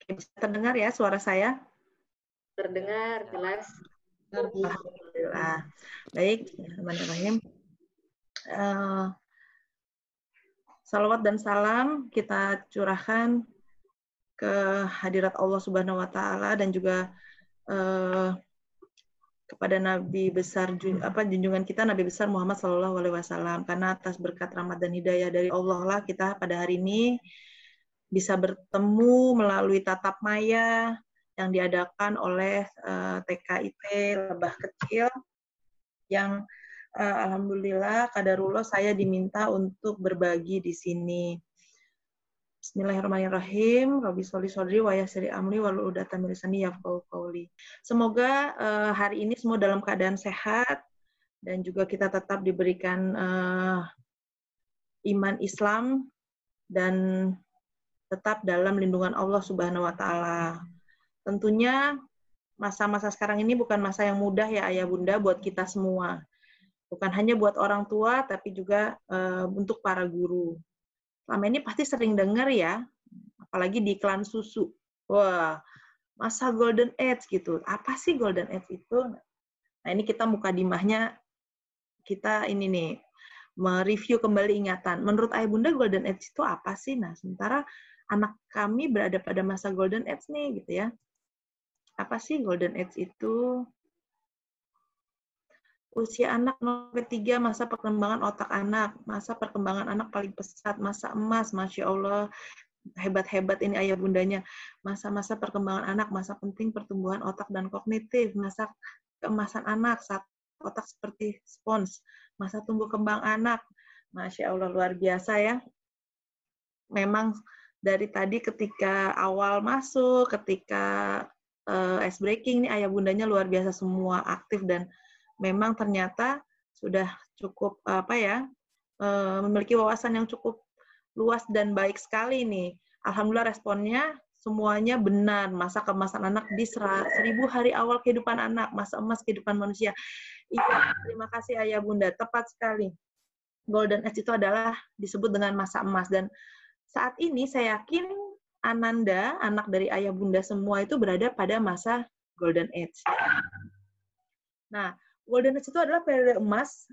Bisa terdengar ya suara saya? Terdengar jelas. Alhamdulillah. Baik, Bismillahirrahmanirrahim. Salawat dan salam kita curahkan ke hadirat Allah Subhanahu wa taala dan juga kepada Nabi besar junjungan kita Nabi besar Muhammad sallallahu alaihi wasallam, karena atas berkat rahmat dan hidayah dari Allah lah kita pada hari ini bisa bertemu melalui tatap maya yang diadakan oleh TKIT Lebah Kecil yang alhamdulillah qadarullah saya diminta untuk berbagi di sini. Bismillahirrahmanirrahim. Rabbi sholli shodri wa yassir amri wahlul 'uqdatam min lisani yafqahu qawli. Semoga hari ini semua dalam keadaan sehat dan juga kita tetap diberikan iman Islam dan tetap dalam lindungan Allah Subhanahu wa taala. Tentunya masa-masa sekarang ini bukan masa yang mudah ya Ayah Bunda buat kita semua. Bukan hanya buat orang tua tapi juga untuk para guru. Selama ini pasti sering dengar ya, apalagi di iklan susu. Wah, masa golden age gitu. Apa sih golden age itu? Nah, ini kita mukadimahnya kita ini nih mereview kembali ingatan. Menurut Ayah Bunda golden age itu apa sih? Nah, sementara anak kami berada pada masa golden age nih gitu ya. Apa sih golden age itu? Usia anak 0-3, masa perkembangan otak anak, masa perkembangan anak paling pesat, masa emas, Masya Allah, hebat-hebat ini Ayah Bundanya. Masa-masa perkembangan anak, masa penting pertumbuhan otak dan kognitif, masa keemasan anak, saat otak seperti spons, masa tumbuh kembang anak. Masya Allah, luar biasa ya. Memang dari tadi ketika awal masuk, ketika ice breaking, nih Ayah Bundanya luar biasa semua aktif dan memang ternyata sudah cukup memiliki wawasan yang cukup luas dan baik sekali nih. Alhamdulillah responnya semuanya benar. Masa keemasan anak di 1000 hari awal kehidupan anak, masa emas kehidupan manusia. Iya, terima kasih Ayah Bunda, tepat sekali. Golden age itu adalah disebut dengan masa emas dan saat ini saya yakin Ananda, anak dari Ayah Bunda semua itu berada pada masa golden age. Nah, golden age itu adalah periode emas,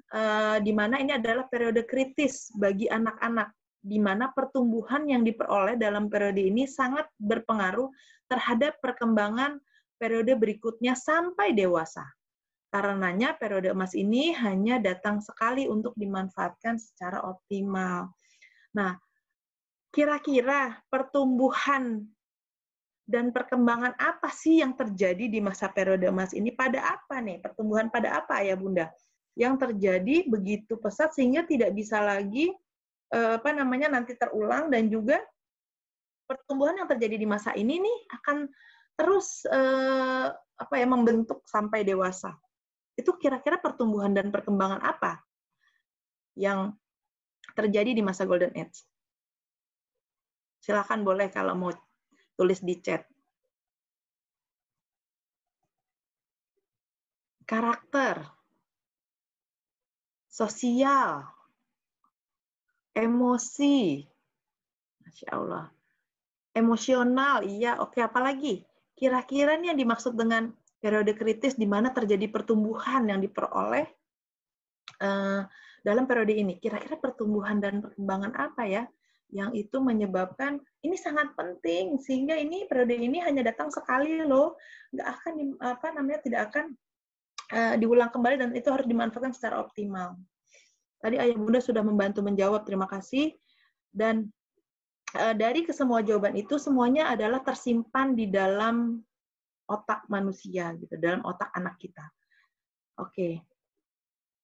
di mana ini adalah periode kritis bagi anak-anak, di mana pertumbuhan yang diperoleh dalam periode ini sangat berpengaruh terhadap perkembangan periode berikutnya sampai dewasa. Karenanya periode emas ini hanya datang sekali untuk dimanfaatkan secara optimal. Nah, kira-kira pertumbuhan dan perkembangan apa sih yang terjadi di masa periode emas ini? Pada apa nih? Pertumbuhan pada apa, Ayah Bunda? Yang terjadi begitu pesat sehingga tidak bisa lagi nanti terulang, dan juga pertumbuhan yang terjadi di masa ini nih akan terus membentuk sampai dewasa. Itu kira-kira pertumbuhan dan perkembangan apa yang terjadi di masa Golden Age? Silakan boleh kalau mau tulis di chat. Karakter, sosial, emosi, Masya Allah, emosional, iya, oke, apalagi? Kira-kira nih yang dimaksud dengan periode kritis di mana terjadi pertumbuhan yang diperoleh dalam periode ini. Kira-kira pertumbuhan dan perkembangan apa ya yang itu menyebabkan ini sangat penting, sehingga ini periode ini hanya datang sekali loh, nggak akan tidak akan diulang kembali, dan itu harus dimanfaatkan secara optimal. Tadi Ayah Bunda sudah membantu menjawab, terima kasih. Dan dari kesemua jawaban itu semuanya adalah tersimpan di dalam otak manusia, gitu, dalam otak anak kita. Oke.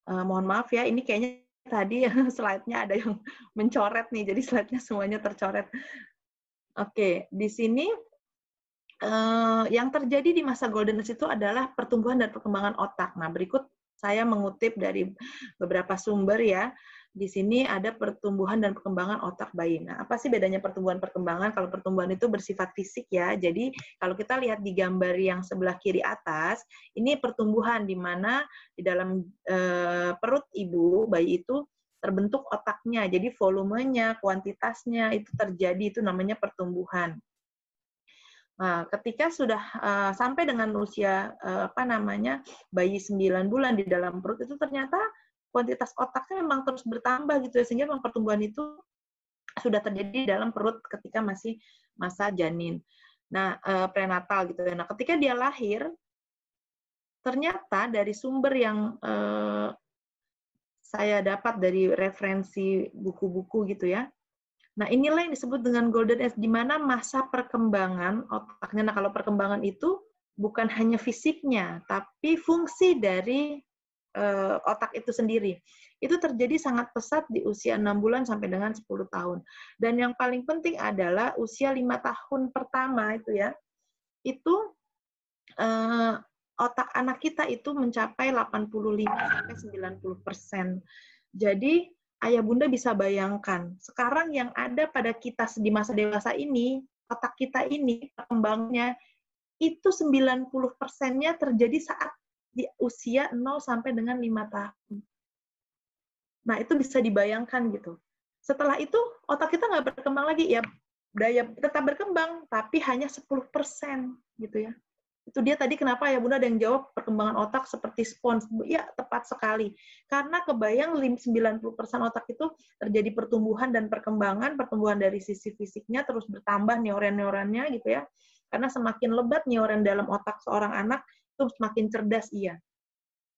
Mohon maaf ya, ini kayaknya tadi slide-nya ada yang mencoret nih, jadi slide-nya semuanya tercoret. Oke, di sini yang terjadi di masa Golden Age itu adalah pertumbuhan dan perkembangan otak. Nah, berikut saya mengutip dari beberapa sumber ya. Di sini ada pertumbuhan dan perkembangan otak bayi. Nah, apa sih bedanya pertumbuhan perkembangan? Kalau pertumbuhan itu bersifat fisik ya. Jadi, kalau kita lihat di gambar yang sebelah kiri atas, ini pertumbuhan di mana di dalam perut ibu, bayi itu terbentuk otaknya. Jadi, volumenya, kuantitasnya itu terjadi, itu namanya pertumbuhan. Nah, ketika sudah sampai dengan usia bayi 9 bulan di dalam perut, itu ternyata kuantitas otaknya memang terus bertambah gitu ya, sehingga memang pertumbuhan itu sudah terjadi dalam perut ketika masih masa janin. Nah, prenatal gitu ya. Nah, ketika dia lahir, ternyata dari sumber yang saya dapat dari referensi buku-buku gitu ya. Nah, inilah yang disebut dengan Golden Age, di mana masa perkembangan otaknya. Nah, kalau perkembangan itu bukan hanya fisiknya, tapi fungsi dari otak itu sendiri. Itu terjadi sangat pesat di usia 6 bulan sampai dengan 10 tahun. Dan yang paling penting adalah usia 5 tahun pertama itu ya, itu otak anak kita itu mencapai 85-90%. Jadi, Ayah Bunda bisa bayangkan, sekarang yang ada pada kita di masa dewasa ini, otak kita ini, perkembangannya, itu 90%-nya terjadi saat di usia 0 sampai dengan 5 tahun. Nah, itu bisa dibayangkan gitu. Setelah itu, otak kita nggak berkembang lagi, ya daya tetap berkembang, tapi hanya 10% gitu ya. Itu dia tadi kenapa ya Bunda ada yang jawab perkembangan otak seperti spons. Ya, tepat sekali. Karena kebayang 90% otak itu terjadi pertumbuhan dan perkembangan dari sisi fisiknya terus bertambah neuron-neuronnya gitu ya. Karena semakin lebat neuron dalam otak seorang anak itu semakin cerdas ia.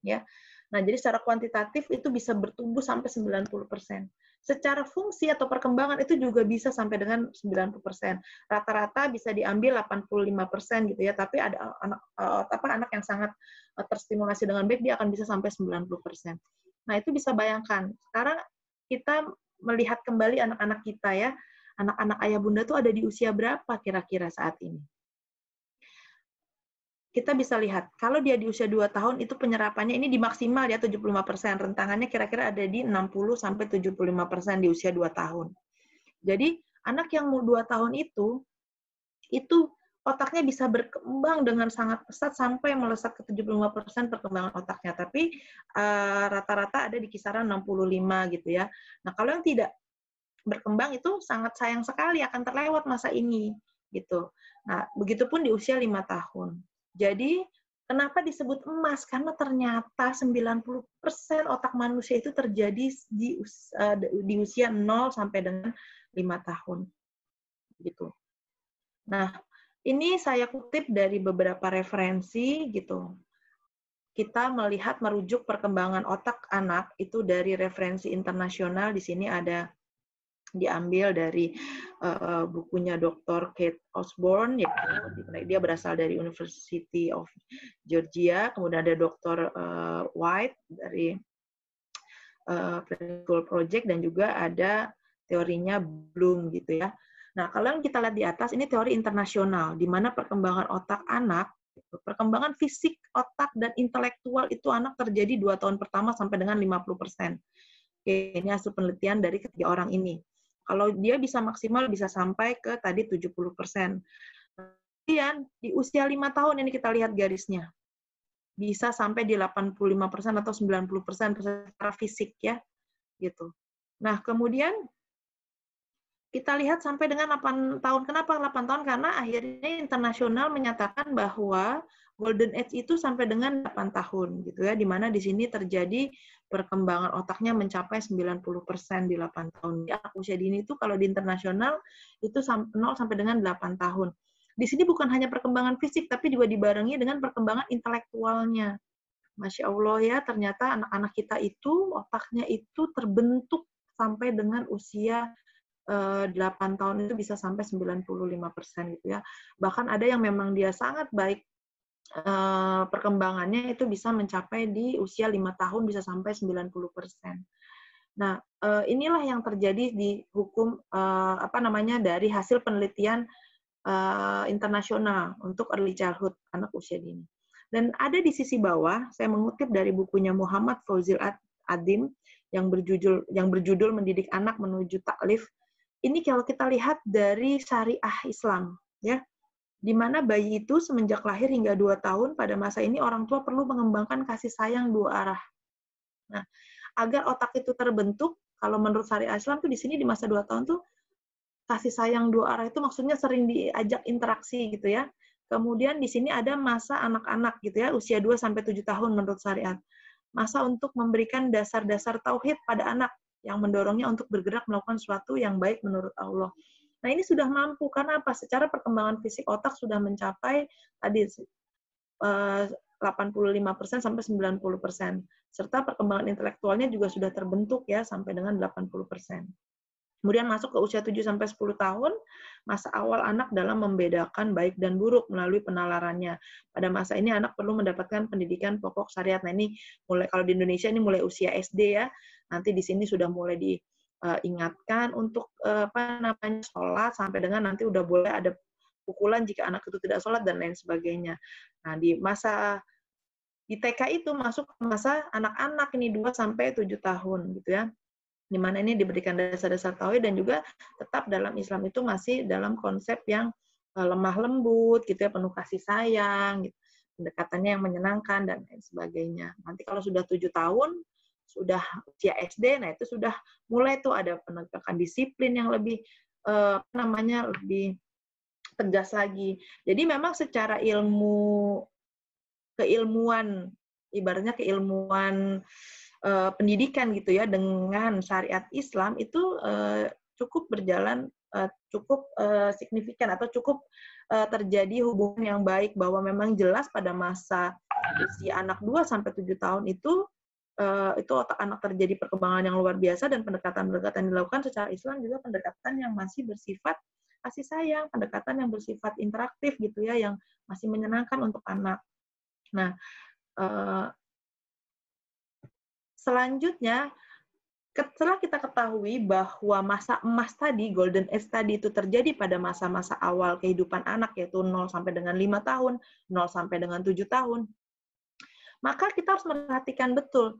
Ya. Nah, jadi secara kuantitatif itu bisa bertumbuh sampai 90%. Secara fungsi atau perkembangan itu juga bisa sampai dengan 90%. Rata-rata bisa diambil 85% gitu ya, tapi ada anak yang sangat terstimulasi dengan baik, dia akan bisa sampai 90%. Nah, itu bisa bayangkan. Sekarang kita melihat kembali anak-anak kita ya, anak-anak Ayah Bunda tuh ada di usia berapa kira-kira saat ini? Kita bisa lihat, kalau dia di usia 2 tahun, itu penyerapannya ini di maksimal ya 75%. Rentangannya kira-kira ada di 60-75% di usia 2 tahun. Jadi, anak yang mau 2 tahun itu otaknya bisa berkembang dengan sangat pesat sampai melesat ke 75% perkembangan otaknya. Tapi rata-rata ada di kisaran 65 gitu ya. Nah, kalau yang tidak berkembang itu sangat sayang sekali akan terlewat masa ini gitu. Nah, begitupun di usia 5 tahun. Jadi, kenapa disebut emas? Karena ternyata 90% otak manusia itu terjadi di usia 0 sampai dengan 5 tahun. Gitu. Nah, ini saya kutip dari beberapa referensi gitu. Kita melihat merujuk perkembangan otak anak itu dari referensi internasional. Di sini ada diambil dari bukunya Dr. Kate Osborne, dia berasal dari University of Georgia, kemudian ada Dr. White dari Preschool Project, dan juga ada teorinya Bloom gitu ya. Nah, kalau yang kita lihat di atas ini teori internasional, di mana perkembangan otak anak, perkembangan fisik, otak, dan intelektual itu anak terjadi 2 tahun pertama sampai dengan 50%. Oke, ini hasil penelitian dari ketiga orang ini. Kalau dia bisa maksimal bisa sampai ke tadi 70%. Kemudian di usia 5 tahun ini kita lihat garisnya. Bisa sampai di 85% atau 90% secara fisik ya, gitu. Nah, kemudian kita lihat sampai dengan 8 tahun. Kenapa 8 tahun? Karena akhirnya internasional menyatakan bahwa golden age itu sampai dengan 8 tahun gitu ya, di mana di sini terjadi perkembangan otaknya mencapai 90% di 8 tahun. Di anak usia dini itu kalau di internasional itu 0 sampai dengan 8 tahun. Di sini bukan hanya perkembangan fisik tapi juga dibarengi dengan perkembangan intelektualnya. Masya Allah ya, ternyata anak-anak kita itu otaknya itu terbentuk sampai dengan usia 8 tahun itu bisa sampai 95% gitu ya. Bahkan ada yang memang dia sangat baik perkembangannya itu bisa mencapai di usia 5 tahun bisa sampai 90%. Nah, inilah yang terjadi di hukum dari hasil penelitian internasional untuk early childhood anak usia dini. Dan ada di sisi bawah, saya mengutip dari bukunya Muhammad Fauzil Adim yang berjudul Mendidik Anak Menuju Taklif. Ini kalau kita lihat dari syariah Islam, ya, di mana bayi itu semenjak lahir hingga 2 tahun, pada masa ini orang tua perlu mengembangkan kasih sayang 2 arah. Nah, agar otak itu terbentuk, kalau menurut syariah Islam tuh di sini di masa 2 tahun tuh kasih sayang 2 arah itu maksudnya sering diajak interaksi gitu ya. Kemudian di sini ada masa anak-anak gitu ya, usia 2 sampai 7 tahun menurut syariat. Masa untuk memberikan dasar-dasar tauhid pada anak yang mendorongnya untuk bergerak melakukan sesuatu yang baik menurut Allah. Nah, ini sudah mampu karena apa? Secara perkembangan fisik otak sudah mencapai tadi 85% sampai 90%. Serta perkembangan intelektualnya juga sudah terbentuk ya sampai dengan 80%. Kemudian masuk ke usia 7 sampai 10 tahun, masa awal anak dalam membedakan baik dan buruk melalui penalarannya. Pada masa ini anak perlu mendapatkan pendidikan pokok syariat. Nah, ini mulai kalau di Indonesia ini mulai usia SD ya. Nanti di sini sudah mulai diingatkan untuk sholat sampai dengan nanti udah boleh ada pukulan jika anak itu tidak sholat dan lain sebagainya. Nah, di TK itu masuk ke masa anak-anak ini 2 sampai 7 tahun gitu ya. Di mana ini diberikan dasar-dasar tauhid dan juga tetap dalam Islam itu masih dalam konsep yang lemah lembut gitu ya, penuh kasih sayang gitu. Pendekatannya yang menyenangkan dan lain sebagainya. Nanti kalau sudah 7 tahun sudah usia SD, nah itu sudah mulai tuh ada penegakan disiplin yang lebih lebih tegas lagi. Jadi memang secara keilmuan, ibaratnya keilmuan pendidikan gitu ya dengan syariat Islam itu cukup berjalan cukup signifikan atau cukup terjadi hubungan yang baik bahwa memang jelas pada masa usia anak 2 sampai 7 tahun itu otak anak terjadi perkembangan yang luar biasa dan pendekatan-pendekatan yang dilakukan secara Islam juga pendekatan yang masih bersifat kasih sayang, pendekatan yang bersifat interaktif gitu ya yang masih menyenangkan untuk anak. Nah, selanjutnya, setelah kita ketahui bahwa masa emas tadi, golden age tadi itu terjadi pada masa-masa awal kehidupan anak, yaitu 0 sampai dengan 5 tahun, 0 sampai dengan 7 tahun, maka kita harus memperhatikan betul.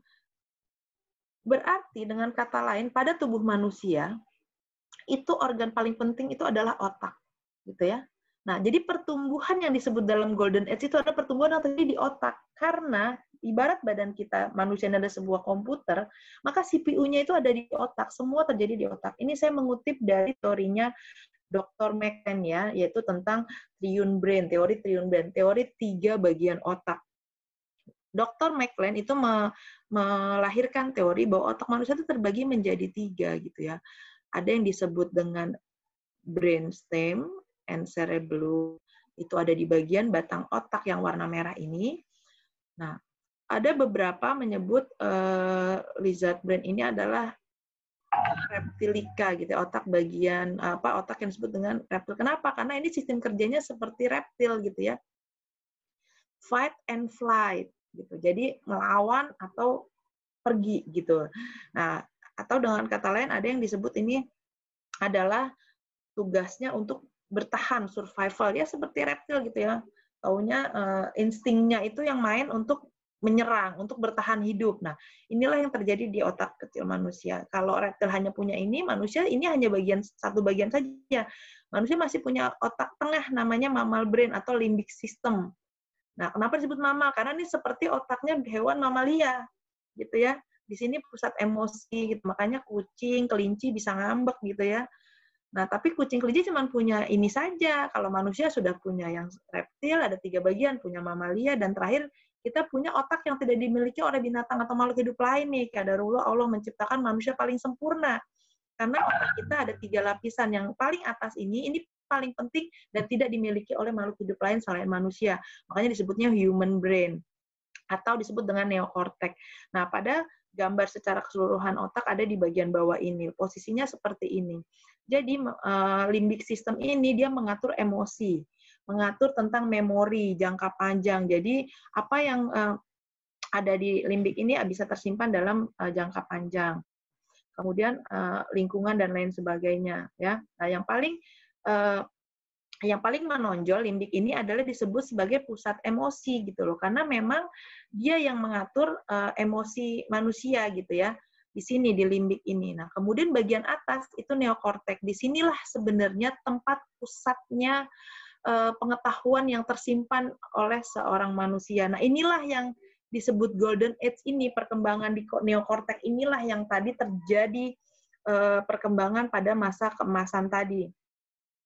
Berarti dengan kata lain, pada tubuh manusia, itu organ paling penting itu adalah otak. Gitu ya. Nah, jadi pertumbuhan yang disebut dalam golden age itu adalah pertumbuhan yang terjadi di otak. Karena ibarat badan kita, manusia ini ada sebuah komputer, maka CPU-nya itu ada di otak. Semua terjadi di otak. Ini saya mengutip dari teorinya Dr. McLean ya, yaitu tentang triune brain, teori triune brain, teori 3 bagian otak. Dr. McLean itu melahirkan teori bahwa otak manusia itu terbagi menjadi 3 gitu ya. Ada yang disebut dengan brainstem and cerebellum, itu ada di bagian batang otak yang warna merah ini. Nah, ada beberapa menyebut lizard brain ini adalah reptilika gitu, otak bagian otak yang disebut dengan reptil. Kenapa? Karena ini sistem kerjanya seperti reptil gitu ya. Fight and flight gitu. Jadi melawan atau pergi gitu. Nah, atau dengan kata lain ada yang disebut ini adalah tugasnya untuk bertahan, survival. Ya seperti reptil gitu ya. Taunya instingnya itu yang main untuk menyerang, untuk bertahan hidup. Nah, inilah yang terjadi di otak kecil manusia. Kalau reptil hanya punya ini, manusia ini hanya satu bagian saja. Manusia masih punya otak tengah namanya mammal brain atau limbic system. Nah, kenapa disebut mammal? Karena ini seperti otaknya hewan mamalia, gitu ya. Di sini pusat emosi, gitu. Makanya kucing, kelinci bisa ngambek gitu ya. Nah, tapi kucing kelinci cuma punya ini saja. Kalau manusia sudah punya yang reptil, ada 3 bagian, punya mamalia, dan terakhir kita punya otak yang tidak dimiliki oleh binatang atau makhluk hidup lain nih. Qadarullah Allah menciptakan manusia paling sempurna. Karena otak kita ada 3 lapisan. Yang paling atas ini paling penting dan tidak dimiliki oleh makhluk hidup lain selain manusia. Makanya disebutnya human brain atau disebut dengan neokortek. Nah, pada gambar secara keseluruhan otak ada di bagian bawah ini. Posisinya seperti ini. Jadi limbic system ini dia mengatur emosi, mengatur tentang memori jangka panjang. Jadi apa yang ada di limbik ini bisa tersimpan dalam jangka panjang. Kemudian lingkungan dan lain sebagainya ya. Nah, yang paling menonjol limbik ini adalah disebut sebagai pusat emosi gitu loh, karena memang dia yang mengatur emosi manusia gitu ya, di sini di limbik ini. Nah, kemudian bagian atas itu neokortek. Disinilah sebenarnya tempat pusatnya pengetahuan yang tersimpan oleh seorang manusia. Nah, inilah yang disebut golden age ini, perkembangan di neokortek inilah yang tadi terjadi perkembangan pada masa keemasan tadi.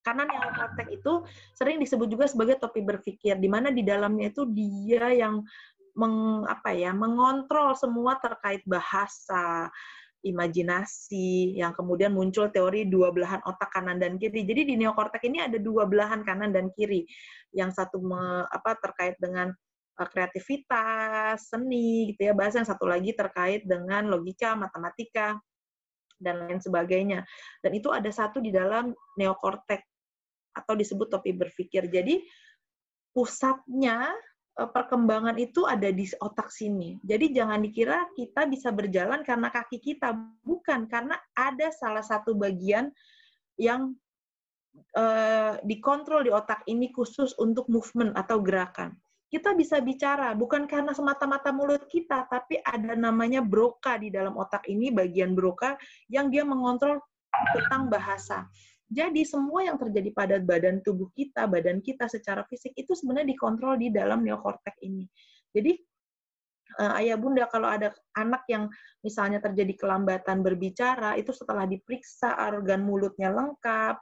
Karena neokortek itu sering disebut juga sebagai topi berpikir, di mana di dalamnya itu dia yang mengontrol semua terkait bahasa, imajinasi, yang kemudian muncul teori dua belahan otak kanan dan kiri. Jadi di neokortek ini ada dua belahan kanan dan kiri. Yang satu terkait dengan kreativitas, seni, gitu ya, bahasa, yang satu lagi terkait dengan logika, matematika, dan lain sebagainya. Dan itu ada satu di dalam neokortek atau disebut topi berpikir. Jadi pusatnya perkembangan itu ada di otak sini. Jadi jangan dikira kita bisa berjalan karena kaki kita. Bukan, karena ada salah satu bagian yang dikontrol di otak ini khusus untuk movement atau gerakan. Kita bisa bicara, bukan karena semata-mata mulut kita, tapi ada namanya broca di dalam otak ini, bagian broca, yang dia mengontrol tentang bahasa. Jadi semua yang terjadi pada badan tubuh kita, badan kita secara fisik, itu sebenarnya dikontrol di dalam neokortek ini. Jadi ayah bunda kalau ada anak yang misalnya terjadi kelambatan berbicara, itu setelah diperiksa organ mulutnya lengkap,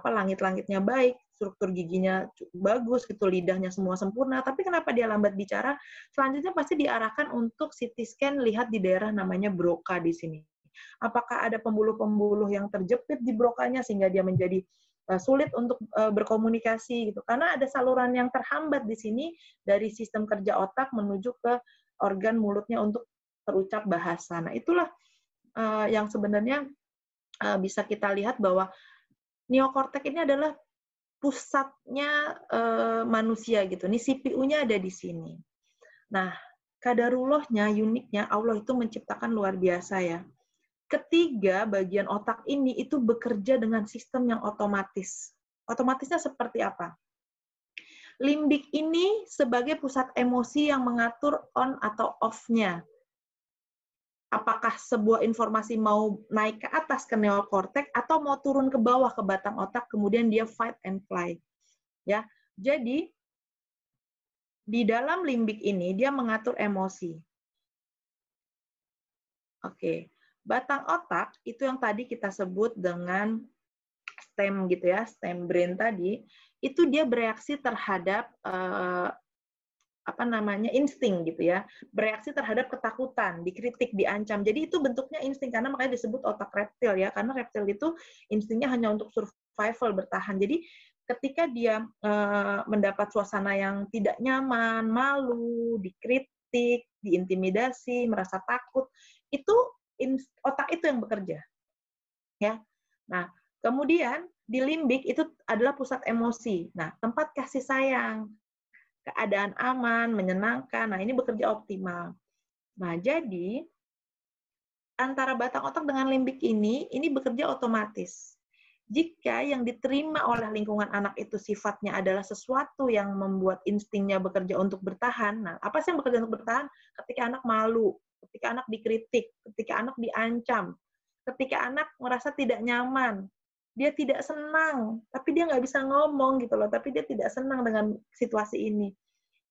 langit-langitnya baik, struktur giginya bagus, gitu, lidahnya semua sempurna, tapi kenapa dia lambat bicara? Selanjutnya pasti diarahkan untuk CT scan, lihat di daerah namanya broca di sini. Apakah ada pembuluh-pembuluh yang terjepit di brokanya sehingga dia menjadi sulit untuk berkomunikasi gitu. Karena ada saluran yang terhambat di sini dari sistem kerja otak menuju ke organ mulutnya untuk terucap bahasa. Nah, itulah yang sebenarnya bisa kita lihat bahwa neokortek ini adalah pusatnya manusia gitu. Ini CPU-nya ada di sini. Nah, qadarullahnya, uniknya Allah itu menciptakan luar biasa ya. Ketiga bagian otak ini itu bekerja dengan sistem yang otomatis. Otomatisnya seperti apa? Limbik ini sebagai pusat emosi yang mengatur on atau off-nya. Apakah sebuah informasi mau naik ke atas ke neokortek atau mau turun ke bawah ke batang otak, kemudian dia fight and flight. Ya, jadi di dalam limbik ini dia mengatur emosi. Oke, batang otak itu yang tadi kita sebut dengan stem gitu ya, stem brain tadi, itu dia bereaksi terhadap insting gitu ya, bereaksi terhadap ketakutan, dikritik, diancam. Jadi itu bentuknya insting, karena makanya disebut otak reptil ya, karena reptil itu instingnya hanya untuk survival, bertahan. Jadi ketika dia mendapat suasana yang tidak nyaman, malu, dikritik, diintimidasi, merasa takut, itu otak itu yang bekerja. Ya. Nah, kemudian di limbik itu adalah pusat emosi. Nah, tempat kasih sayang, keadaan aman, menyenangkan. Nah, ini bekerja optimal. Nah, jadi antara batang otak dengan limbik ini bekerja otomatis. Jika yang diterima oleh lingkungan anak itu sifatnya adalah sesuatu yang membuat instingnya bekerja untuk bertahan, nah apa sih yang bekerja untuk bertahan? Ketika anak malu, ketika anak dikritik, ketika anak diancam, ketika anak merasa tidak nyaman, dia tidak senang, tapi dia nggak bisa ngomong gitu loh, tapi dia tidak senang dengan situasi ini.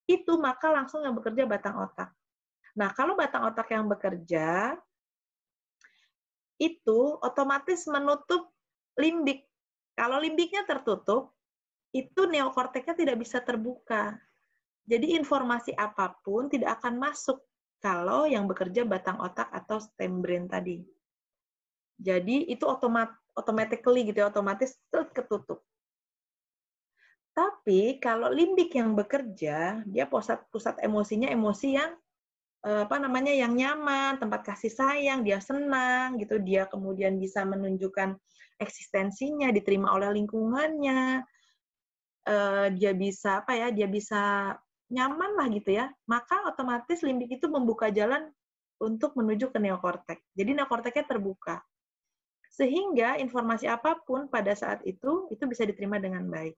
Itu maka langsung yang bekerja batang otak. Nah, kalau batang otak yang bekerja, itu otomatis menutup limbik. Kalau limbiknya tertutup, itu neokorteknya tidak bisa terbuka. Jadi informasi apapun tidak akan masuk kalau yang bekerja batang otak atau stem brain tadi. Jadi itu automatically gitu ya, otomatis ketutup. Tapi kalau limbik yang bekerja, dia pusat emosinya emosi yang yang nyaman, tempat kasih sayang, dia senang gitu, dia kemudian bisa menunjukkan eksistensinya, diterima oleh lingkungannya, dia bisa dia bisa nyaman lah gitu ya, maka otomatis limbik itu membuka jalan untuk menuju ke neokortek. Jadi neokorteknya terbuka. Sehingga informasi apapun pada saat itu bisa diterima dengan baik.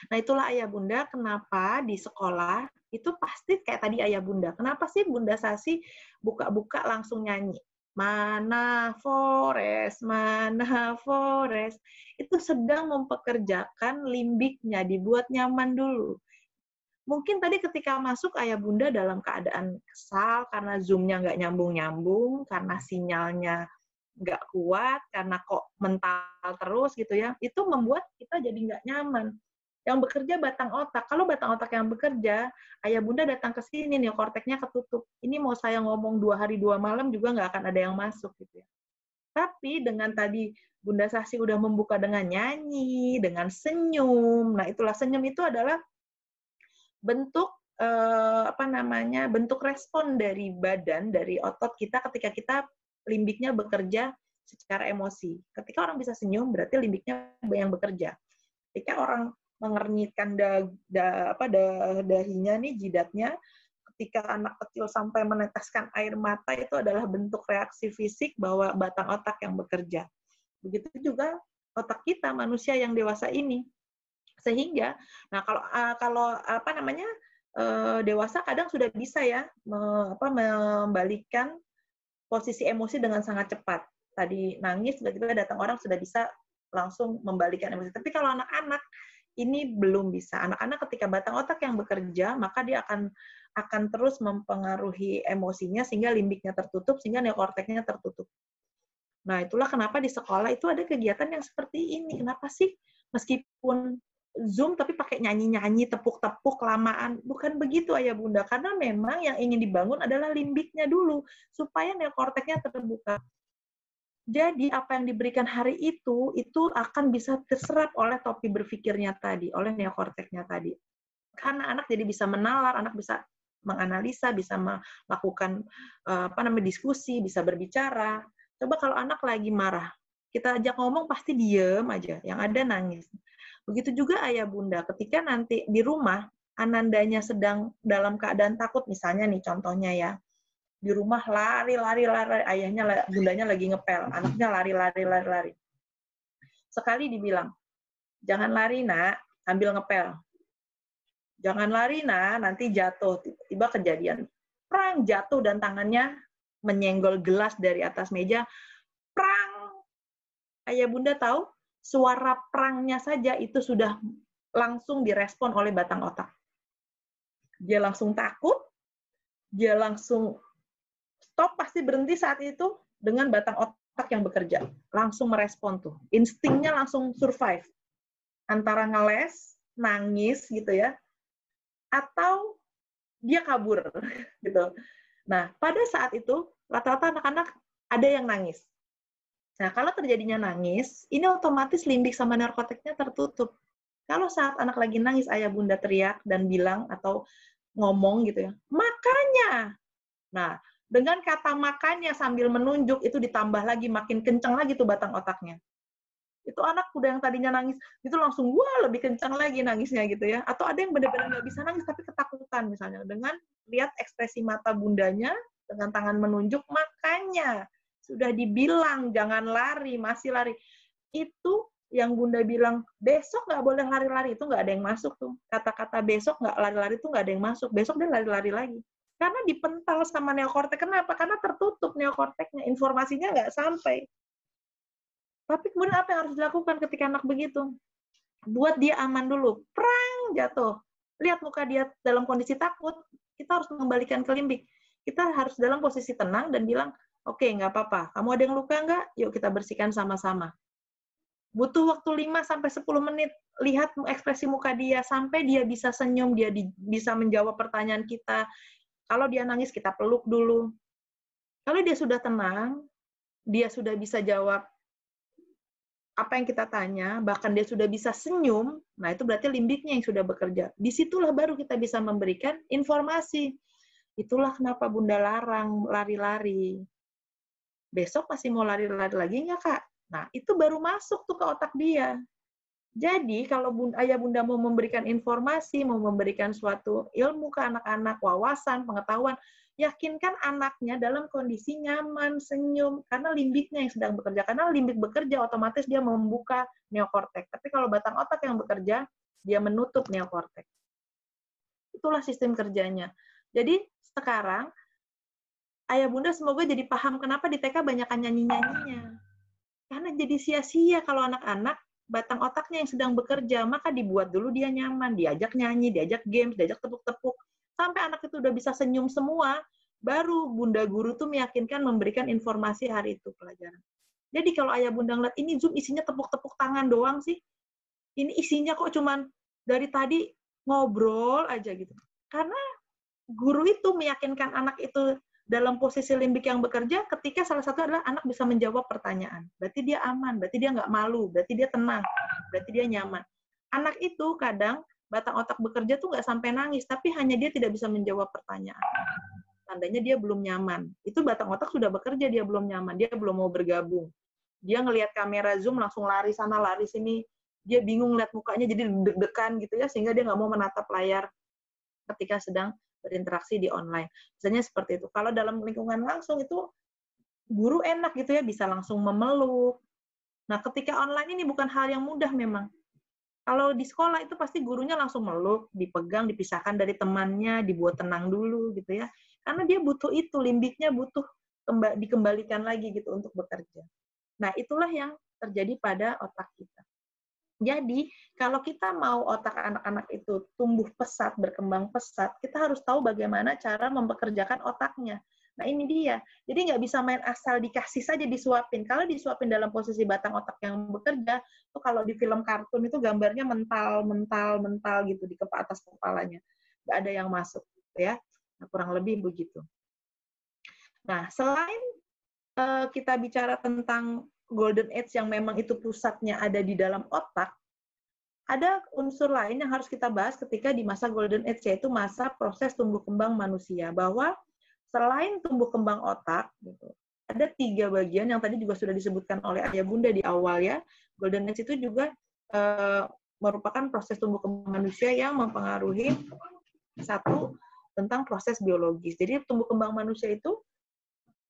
Nah, itulah ayah bunda kenapa di sekolah itu pasti kayak tadi ayah bunda. Kenapa sih Bunda Sasi buka-buka langsung nyanyi? Mana forest, mana forest. Itu sedang mempekerjakan limbiknya, dibuat nyaman dulu. Mungkin tadi ketika masuk ayah bunda dalam keadaan kesal karena Zoom-nya nggak nyambung-nyambung, karena sinyalnya nggak kuat, karena kok mental terus gitu ya, itu membuat kita jadi nggak nyaman. Yang bekerja batang otak. Kalau batang otak yang bekerja, ayah bunda datang ke sini, nih korteknya ketutup. Ini mau saya ngomong 2 hari 2 malam juga nggak akan ada yang masuk gitu ya. Tapi dengan tadi Bunda Sasi udah membuka dengan nyanyi, dengan senyum. Nah, itulah senyum itu adalah bentuk bentuk respon dari badan, dari otot kita ketika kita limbiknya bekerja secara emosi. Ketika orang bisa senyum, berarti limbiknya yang bekerja. Ketika orang mengernyitkan dahinya nih, jidatnya, ketika anak kecil sampai meneteskan air mata, itu adalah bentuk reaksi fisik bahwa batang otak yang bekerja. Begitu juga otak kita, manusia yang dewasa ini. Sehingga, nah kalau dewasa kadang sudah bisa ya membalikkan posisi emosi dengan sangat cepat. Tadi nangis, tiba-tiba datang orang sudah bisa langsung membalikkan emosi. Tapi kalau anak-anak ini belum bisa. Anak-anak ketika batang otak yang bekerja, maka dia akan terus mempengaruhi emosinya sehingga limbiknya tertutup, sehingga neokorteknya tertutup. Nah, itulah kenapa di sekolah itu ada kegiatan yang seperti ini. Kenapa sih meskipun Zoom tapi pakai nyanyi-nyanyi, tepuk-tepuk, kelamaan. Bukan begitu, ayah bunda. Karena memang yang ingin dibangun adalah limbiknya dulu, supaya neokorteknya terbuka. Jadi apa yang diberikan hari itu akan bisa terserap oleh topi berpikirnya tadi, oleh neokorteknya tadi. Karena anak jadi bisa menalar, anak bisa menganalisa, bisa melakukan diskusi, bisa berbicara. Coba kalau anak lagi marah, kita ajak ngomong pasti diem aja, yang ada nangis. Begitu juga ayah bunda, ketika nanti di rumah anandanya sedang dalam keadaan takut, misalnya nih contohnya ya, di rumah lari, ayahnya, bundanya lagi ngepel, anaknya lari. Sekali dibilang, jangan lari nak, sambil ngepel. Jangan lari nak, nanti jatuh. Tiba-tiba kejadian. Prang, jatuh dan tangannya menyenggol gelas dari atas meja. Prang! Ayah bunda tahu, suara prangnya saja itu sudah langsung direspon oleh batang otak. Dia langsung takut, dia langsung stop, pasti berhenti saat itu dengan batang otak yang bekerja. Langsung merespon tuh. Instingnya langsung survive. Antara ngeles, nangis gitu ya, atau dia kabur gitu. Nah, pada saat itu rata-rata anak-anak ada yang nangis. Nah, kalau terjadinya nangis, ini otomatis limbik sama neokorteknya tertutup. Kalau saat anak lagi nangis, ayah bunda teriak dan bilang atau ngomong gitu ya, makanya. Nah, dengan kata makanya sambil menunjuk itu ditambah lagi makin kencang lagi tuh batang otaknya. Itu anak udah yang tadinya nangis itu langsung wah lebih kencang lagi nangisnya gitu ya. Atau ada yang benar-benar nggak bisa nangis tapi ketakutan misalnya dengan lihat ekspresi mata bundanya dengan tangan menunjuk, makanya sudah dibilang jangan lari, masih lari. Itu yang Bunda bilang, besok nggak boleh lari-lari, itu nggak ada yang masuk tuh. Kata-kata besok nggak lari-lari itu nggak ada yang masuk. Besok dia lari-lari lagi. Karena dipental sama neokortek. Kenapa? Karena tertutup neokorteknya. Informasinya nggak sampai. Tapi kemudian apa yang harus dilakukan ketika anak begitu? Buat dia aman dulu. Prang, jatuh. Lihat muka dia dalam kondisi takut, kita harus mengembalikan ke limbik. Kita harus dalam posisi tenang dan bilang, oke, nggak apa-apa. Kamu ada yang luka nggak? Yuk kita bersihkan sama-sama. Butuh waktu 5-10 menit, lihat ekspresi muka dia, sampai dia bisa senyum, dia bisa menjawab pertanyaan kita. Kalau dia nangis, kita peluk dulu. Kalau dia sudah tenang, dia sudah bisa jawab apa yang kita tanya, bahkan dia sudah bisa senyum, nah itu berarti limbiknya yang sudah bekerja. Disitulah baru kita bisa memberikan informasi. Itulah kenapa Bunda larang lari-lari. Besok masih mau lari-lari lagi nggak, Kak? Nah, itu baru masuk tuh ke otak dia. Jadi, kalau ayah bunda mau memberikan informasi, mau memberikan suatu ilmu ke anak-anak, wawasan, pengetahuan, yakinkan anaknya dalam kondisi nyaman, senyum, karena limbiknya yang sedang bekerja. Karena limbik bekerja, otomatis dia membuka neokortek. Tapi kalau batang otak yang bekerja, dia menutup neokortek. Itulah sistem kerjanya. Jadi, sekarang, ayah bunda semoga jadi paham kenapa di TK banyakan nyanyi-nyanyinya. Karena jadi sia-sia kalau anak-anak batang otaknya yang sedang bekerja, maka dibuat dulu dia nyaman, diajak nyanyi, diajak games, diajak tepuk-tepuk, sampai anak itu udah bisa senyum semua, baru bunda guru tuh meyakinkan memberikan informasi hari itu pelajaran. Jadi kalau ayah bunda ngeliat, ini Zoom isinya tepuk-tepuk tangan doang sih, ini isinya kok cuman dari tadi ngobrol aja gitu. Karena guru itu meyakinkan anak itu dalam posisi limbik yang bekerja ketika salah satu adalah anak bisa menjawab pertanyaan. Berarti dia aman, berarti dia nggak malu, berarti dia tenang, berarti dia nyaman. Anak itu kadang batang otak bekerja tuh nggak sampai nangis, tapi hanya dia tidak bisa menjawab pertanyaan. Tandanya dia belum nyaman. Itu batang otak sudah bekerja, dia belum nyaman, dia belum mau bergabung. Dia ngelihat kamera Zoom langsung lari sana, lari sini. Dia bingung lihat mukanya, jadi deg-degan gitu ya, sehingga dia nggak mau menatap layar ketika sedang berinteraksi di online. Misalnya seperti itu. Kalau dalam lingkungan langsung itu guru enak gitu ya, bisa langsung memeluk. Nah, ketika online ini bukan hal yang mudah memang. Kalau di sekolah itu pasti gurunya langsung meluk, dipegang, dipisahkan dari temannya, dibuat tenang dulu gitu ya. Karena dia butuh itu, limbiknya butuh dikembalikan lagi gitu untuk bekerja. Nah, itulah yang terjadi pada otak kita. Jadi, kalau kita mau otak anak-anak itu tumbuh pesat, berkembang pesat, kita harus tahu bagaimana cara mempekerjakan otaknya. Nah, ini dia. Jadi, nggak bisa main asal dikasih saja disuapin. Kalau disuapin dalam posisi batang otak yang bekerja, itu kalau di film kartun itu gambarnya mental gitu di atas kepalanya. Nggak ada yang masuk. Ya. Nah, kurang lebih begitu. Nah, selain kita bicara tentang golden age yang memang itu pusatnya ada di dalam otak, ada unsur lain yang harus kita bahas ketika di masa golden age, yaitu masa proses tumbuh kembang manusia. Bahwa selain tumbuh kembang otak, gitu, ada 3 bagian yang tadi juga sudah disebutkan oleh ayah bunda di awal ya. Golden age itu juga merupakan proses tumbuh kembang manusia yang mempengaruhi satu tentang proses biologis. Jadi tumbuh kembang manusia itu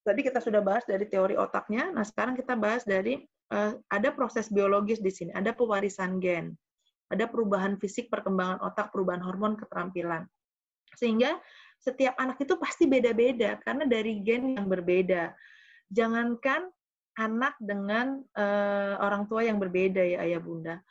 tadi kita sudah bahas dari teori otaknya, nah sekarang kita bahas dari ada proses biologis di sini, ada pewarisan gen, ada perubahan fisik, perkembangan otak, perubahan hormon, keterampilan. Sehingga setiap anak itu pasti beda-beda, karena dari gen yang berbeda. Jangankan anak dengan orang tua yang berbeda ya ayah bunda,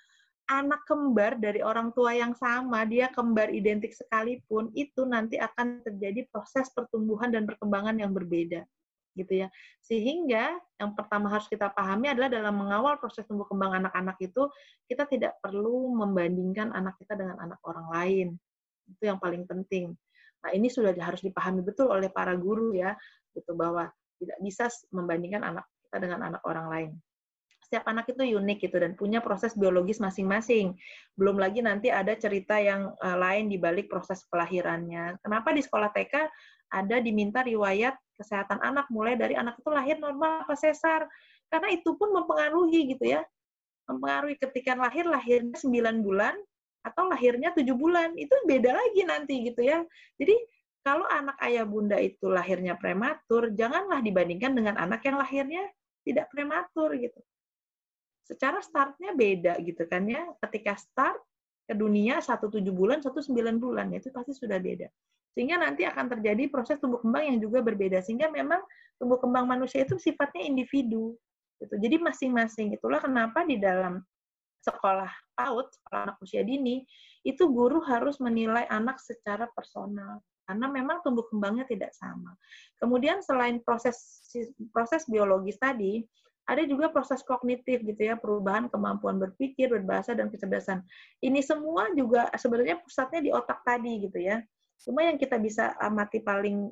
anak kembar dari orang tua yang sama, dia kembar identik sekalipun, itu nanti akan terjadi proses pertumbuhan dan perkembangan yang berbeda. Gitu ya. Sehingga yang pertama harus kita pahami adalah dalam mengawal proses tumbuh kembang anak-anak itu, kita tidak perlu membandingkan anak kita dengan anak orang lain. Itu yang paling penting. Nah, ini sudah harus dipahami betul oleh para guru ya, gitu, bahwa tidak bisa membandingkan anak kita dengan anak orang lain. Setiap anak itu unik gitu dan punya proses biologis masing-masing. Belum lagi nanti ada cerita yang lain di balik proses kelahirannya. Kenapa di sekolah TK ada diminta riwayat kesehatan anak, mulai dari anak itu lahir normal apa sesar. Karena itu pun mempengaruhi gitu ya. Mempengaruhi ketika lahirnya 9 bulan atau lahirnya 7 bulan. Itu beda lagi nanti gitu ya. Jadi kalau anak ayah bunda itu lahirnya prematur, janganlah dibandingkan dengan anak yang lahirnya tidak prematur gitu. secara startnya beda gitu kan ya. Ketika start ke dunia 1 7 bulan, 1 9 bulan, itu pasti sudah beda. Sehingga nanti akan terjadi proses tumbuh kembang yang juga berbeda. Sehingga memang tumbuh kembang manusia itu sifatnya individu. Gitu. Jadi masing-masing. Itulah kenapa di dalam sekolah PAUD, sekolah anak usia dini, itu guru harus menilai anak secara personal. Karena memang tumbuh kembangnya tidak sama. Kemudian selain proses biologis tadi, ada juga proses kognitif gitu ya, perubahan kemampuan berpikir, berbahasa, dan kecerdasan. Ini semua juga sebenarnya pusatnya di otak tadi gitu ya. Cuma yang kita bisa amati paling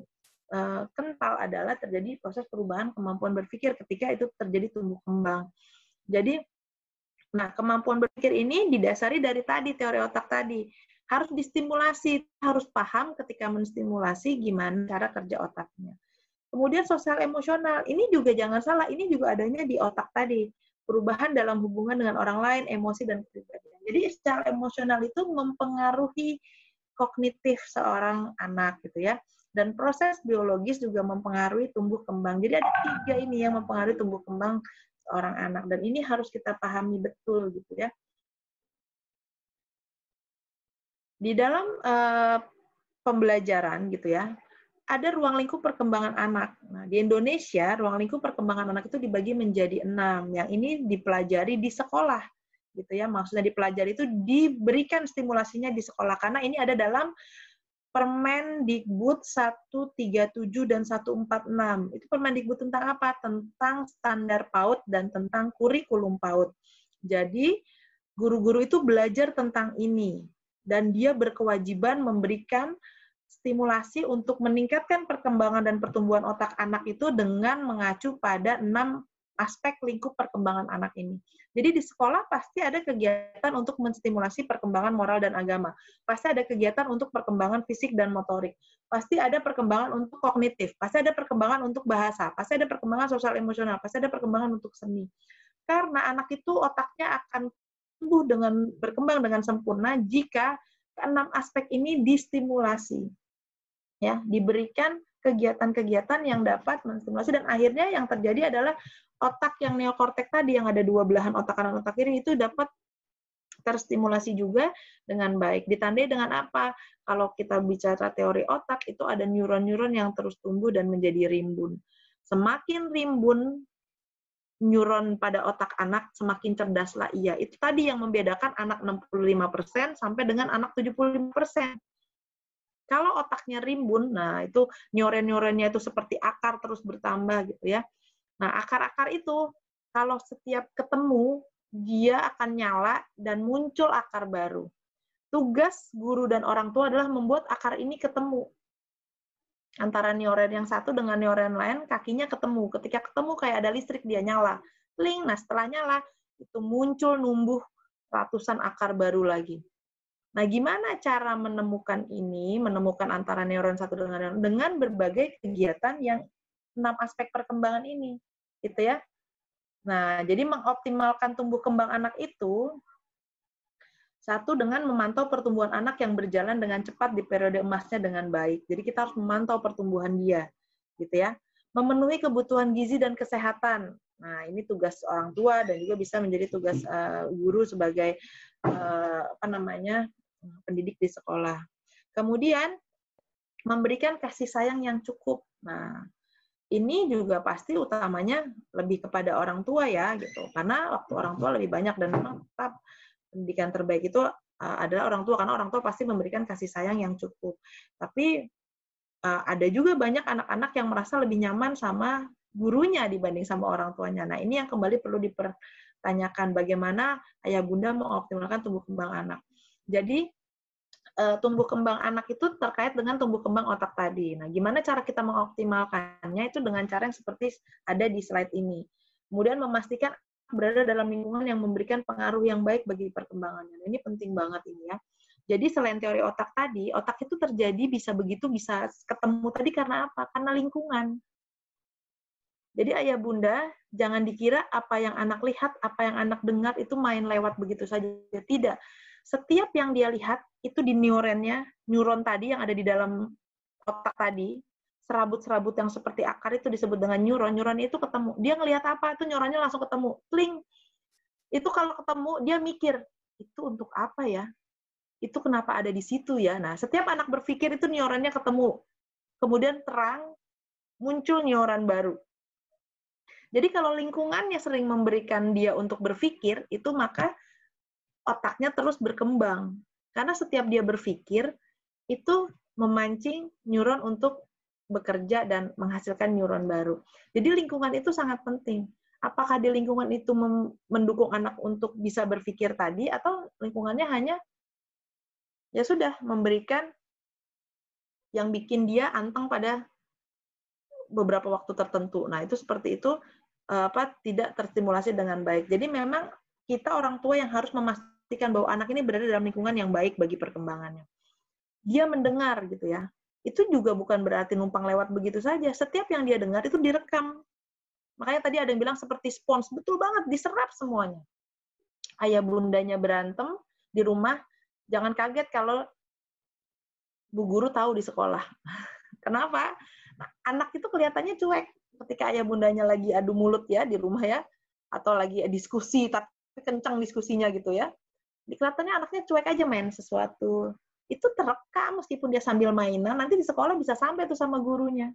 kental adalah terjadi proses perubahan kemampuan berpikir ketika itu terjadi tumbuh kembang. Jadi, nah kemampuan berpikir ini didasari dari tadi, teori otak tadi. Harus distimulasi, harus paham ketika menstimulasi gimana cara kerja otaknya. Kemudian sosial emosional, ini juga jangan salah, ini juga adanya di otak tadi. Perubahan dalam hubungan dengan orang lain, emosi, dan kepribadian. Jadi secara emosional itu mempengaruhi kognitif seorang anak gitu ya. Dan proses biologis juga mempengaruhi tumbuh kembang. Jadi ada 3 ini yang mempengaruhi tumbuh kembang seorang anak. Dan ini harus kita pahami betul gitu ya. Di dalam pembelajaran gitu ya, ada ruang lingkup perkembangan anak. Nah, di Indonesia, ruang lingkup perkembangan anak itu dibagi menjadi 6. Yang ini dipelajari di sekolah. Gitu ya. Maksudnya dipelajari itu diberikan stimulasinya di sekolah. Karena ini ada dalam Permendikbud 137 dan 146. Itu Permendikbud tentang apa? Tentang standar PAUD dan tentang kurikulum PAUD. Jadi, guru-guru itu belajar tentang ini. Dan dia berkewajiban memberikan stimulasi untuk meningkatkan perkembangan dan pertumbuhan otak anak itu dengan mengacu pada 6 aspek lingkup perkembangan anak ini. Jadi di sekolah pasti ada kegiatan untuk menstimulasi perkembangan moral dan agama. Pasti ada kegiatan untuk perkembangan fisik dan motorik. Pasti ada perkembangan untuk kognitif. Pasti ada perkembangan untuk bahasa. Pasti ada perkembangan sosial emosional. Pasti ada perkembangan untuk seni. Karena anak itu otaknya akan tumbuh berkembang dengan sempurna jika ke-6 aspek ini distimulasi. Ya, diberikan kegiatan-kegiatan yang dapat menstimulasi, dan akhirnya yang terjadi adalah otak yang neokortek tadi yang ada 2 belahan otak kanan otak kiri itu dapat terstimulasi juga dengan baik. Ditandai dengan apa? Kalau kita bicara teori otak, itu ada neuron-neuron yang terus tumbuh dan menjadi rimbun. Semakin rimbun neuron pada otak anak, semakin cerdaslah ia. Itu tadi yang membedakan anak 65% sampai dengan anak 75%. Kalau otaknya rimbun, nah itu neuron-neuronnya itu seperti akar terus bertambah gitu ya. Nah, akar-akar itu kalau setiap ketemu, dia akan nyala dan muncul akar baru. Tugas guru dan orang tua adalah membuat akar ini ketemu. Antara neuron yang satu dengan neuron lain, kakinya ketemu. Ketika ketemu kayak ada listrik, dia nyala. Pling, nah setelah nyala, itu muncul numbuh ratusan akar baru lagi. Nah, gimana cara menemukan ini, menemukan antara neuron satu dengan berbagai kegiatan yang 6 aspek perkembangan ini, gitu ya. Nah, jadi mengoptimalkan tumbuh kembang anak itu, satu dengan memantau pertumbuhan anak yang berjalan dengan cepat di periode emasnya dengan baik. Jadi kita harus memantau pertumbuhan dia, gitu ya. Memenuhi kebutuhan gizi dan kesehatan. Nah, ini tugas orang tua dan juga bisa menjadi tugas guru sebagai pendidik di sekolah. Kemudian memberikan kasih sayang yang cukup. Nah, ini juga pasti utamanya lebih kepada orang tua ya gitu. Karena waktu orang tua lebih banyak dan memang tetap pendidikan terbaik itu adalah orang tua, karena orang tua pasti memberikan kasih sayang yang cukup. Tapi ada juga banyak anak-anak yang merasa lebih nyaman sama gurunya dibanding sama orang tuanya. Nah, ini yang kembali perlu dipertanyakan bagaimana ayah bunda mengoptimalkan tumbuh kembang anak. Jadi tumbuh kembang anak itu terkait dengan tumbuh kembang otak tadi. Nah, gimana cara kita mengoptimalkannya itu dengan cara yang seperti ada di slide ini. Kemudian memastikan berada dalam lingkungan yang memberikan pengaruh yang baik bagi perkembangannya. Nah, ini penting banget ini ya. Jadi selain teori otak tadi, otak itu terjadi bisa begitu, bisa ketemu tadi karena apa? Karena lingkungan. Jadi ayah bunda, jangan dikira apa yang anak lihat, apa yang anak dengar itu main lewat begitu saja. Tidak. Setiap yang dia lihat, itu di neuron tadi yang ada di dalam otak tadi, serabut-serabut yang seperti akar itu disebut dengan neuron itu ketemu. Dia ngelihat apa, itu neuronnya langsung ketemu. Kling. Itu kalau ketemu, dia mikir, itu untuk apa ya? Itu kenapa ada di situ ya? Nah, setiap anak berpikir itu neuronnya ketemu. Kemudian terang, muncul neuron baru. Jadi kalau lingkungannya sering memberikan dia untuk berpikir, itu maka otaknya terus berkembang. Karena setiap dia berpikir, itu memancing neuron untuk bekerja dan menghasilkan neuron baru. Jadi lingkungan itu sangat penting. Apakah di lingkungan itu mendukung anak untuk bisa berpikir tadi, atau lingkungannya hanya ya sudah memberikan yang bikin dia anteng pada beberapa waktu tertentu. Nah, itu seperti itu tidak terstimulasi dengan baik. Jadi memang kita orang tua yang harus memastikan bahwa anak ini berada dalam lingkungan yang baik bagi perkembangannya. Dia mendengar gitu ya. Itu juga bukan berarti numpang lewat begitu saja. Setiap yang dia dengar itu direkam. Makanya tadi ada yang bilang seperti spons, betul banget, diserap semuanya. Ayah bundanya berantem di rumah, jangan kaget kalau Bu Guru tahu di sekolah. Kenapa? Nah, anak itu kelihatannya cuek ketika ayah bundanya lagi adu mulut ya di rumah ya, atau lagi diskusi tapi kencang diskusinya gitu ya. Kelihatannya anaknya cuek aja main sesuatu. Itu terekam meskipun dia sambil mainan, nanti di sekolah bisa sampai tuh sama gurunya.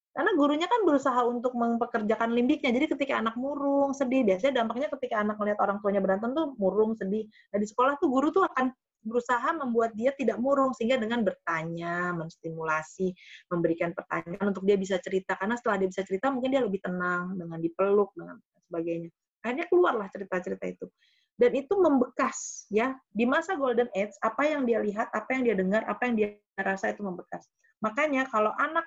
Karena gurunya kan berusaha untuk mempekerjakan limbiknya. Jadi ketika anak murung, sedih, biasanya dampaknya ketika anak melihat orang tuanya berantem tuh murung, sedih. Nah, di sekolah tuh guru tuh akan berusaha membuat dia tidak murung, sehingga dengan bertanya, menstimulasi, memberikan pertanyaan untuk dia bisa cerita. Karena setelah dia bisa cerita, mungkin dia lebih tenang, dengan dipeluk, dengan sebagainya. Akhirnya keluarlah cerita-cerita itu. Dan itu membekas, ya. Di masa golden age, apa yang dia lihat, apa yang dia dengar, apa yang dia rasa itu membekas. Makanya kalau anak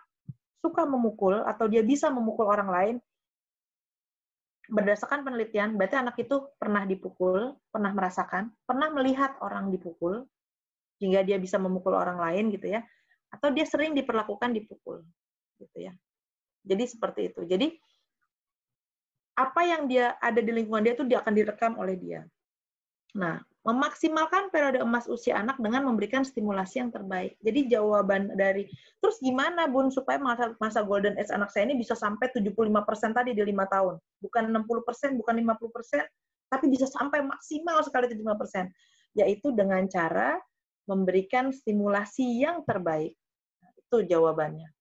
suka memukul atau dia bisa memukul orang lain, berdasarkan penelitian, berarti anak itu pernah dipukul, pernah merasakan, pernah melihat orang dipukul, hingga dia bisa memukul orang lain gitu ya, atau dia sering diperlakukan dipukul, gitu ya. Jadi seperti itu. Jadi apa yang dia ada di lingkungan dia itu dia akan direkam oleh dia. Nah, memaksimalkan periode emas usia anak dengan memberikan stimulasi yang terbaik. Jadi jawaban dari, terus gimana Bun supaya masa golden age anak saya ini bisa sampai 75% tadi di 5 tahun. Bukan 60%, bukan 50%, tapi bisa sampai maksimal sekali 75%. Yaitu dengan cara memberikan stimulasi yang terbaik. Nah, itu jawabannya.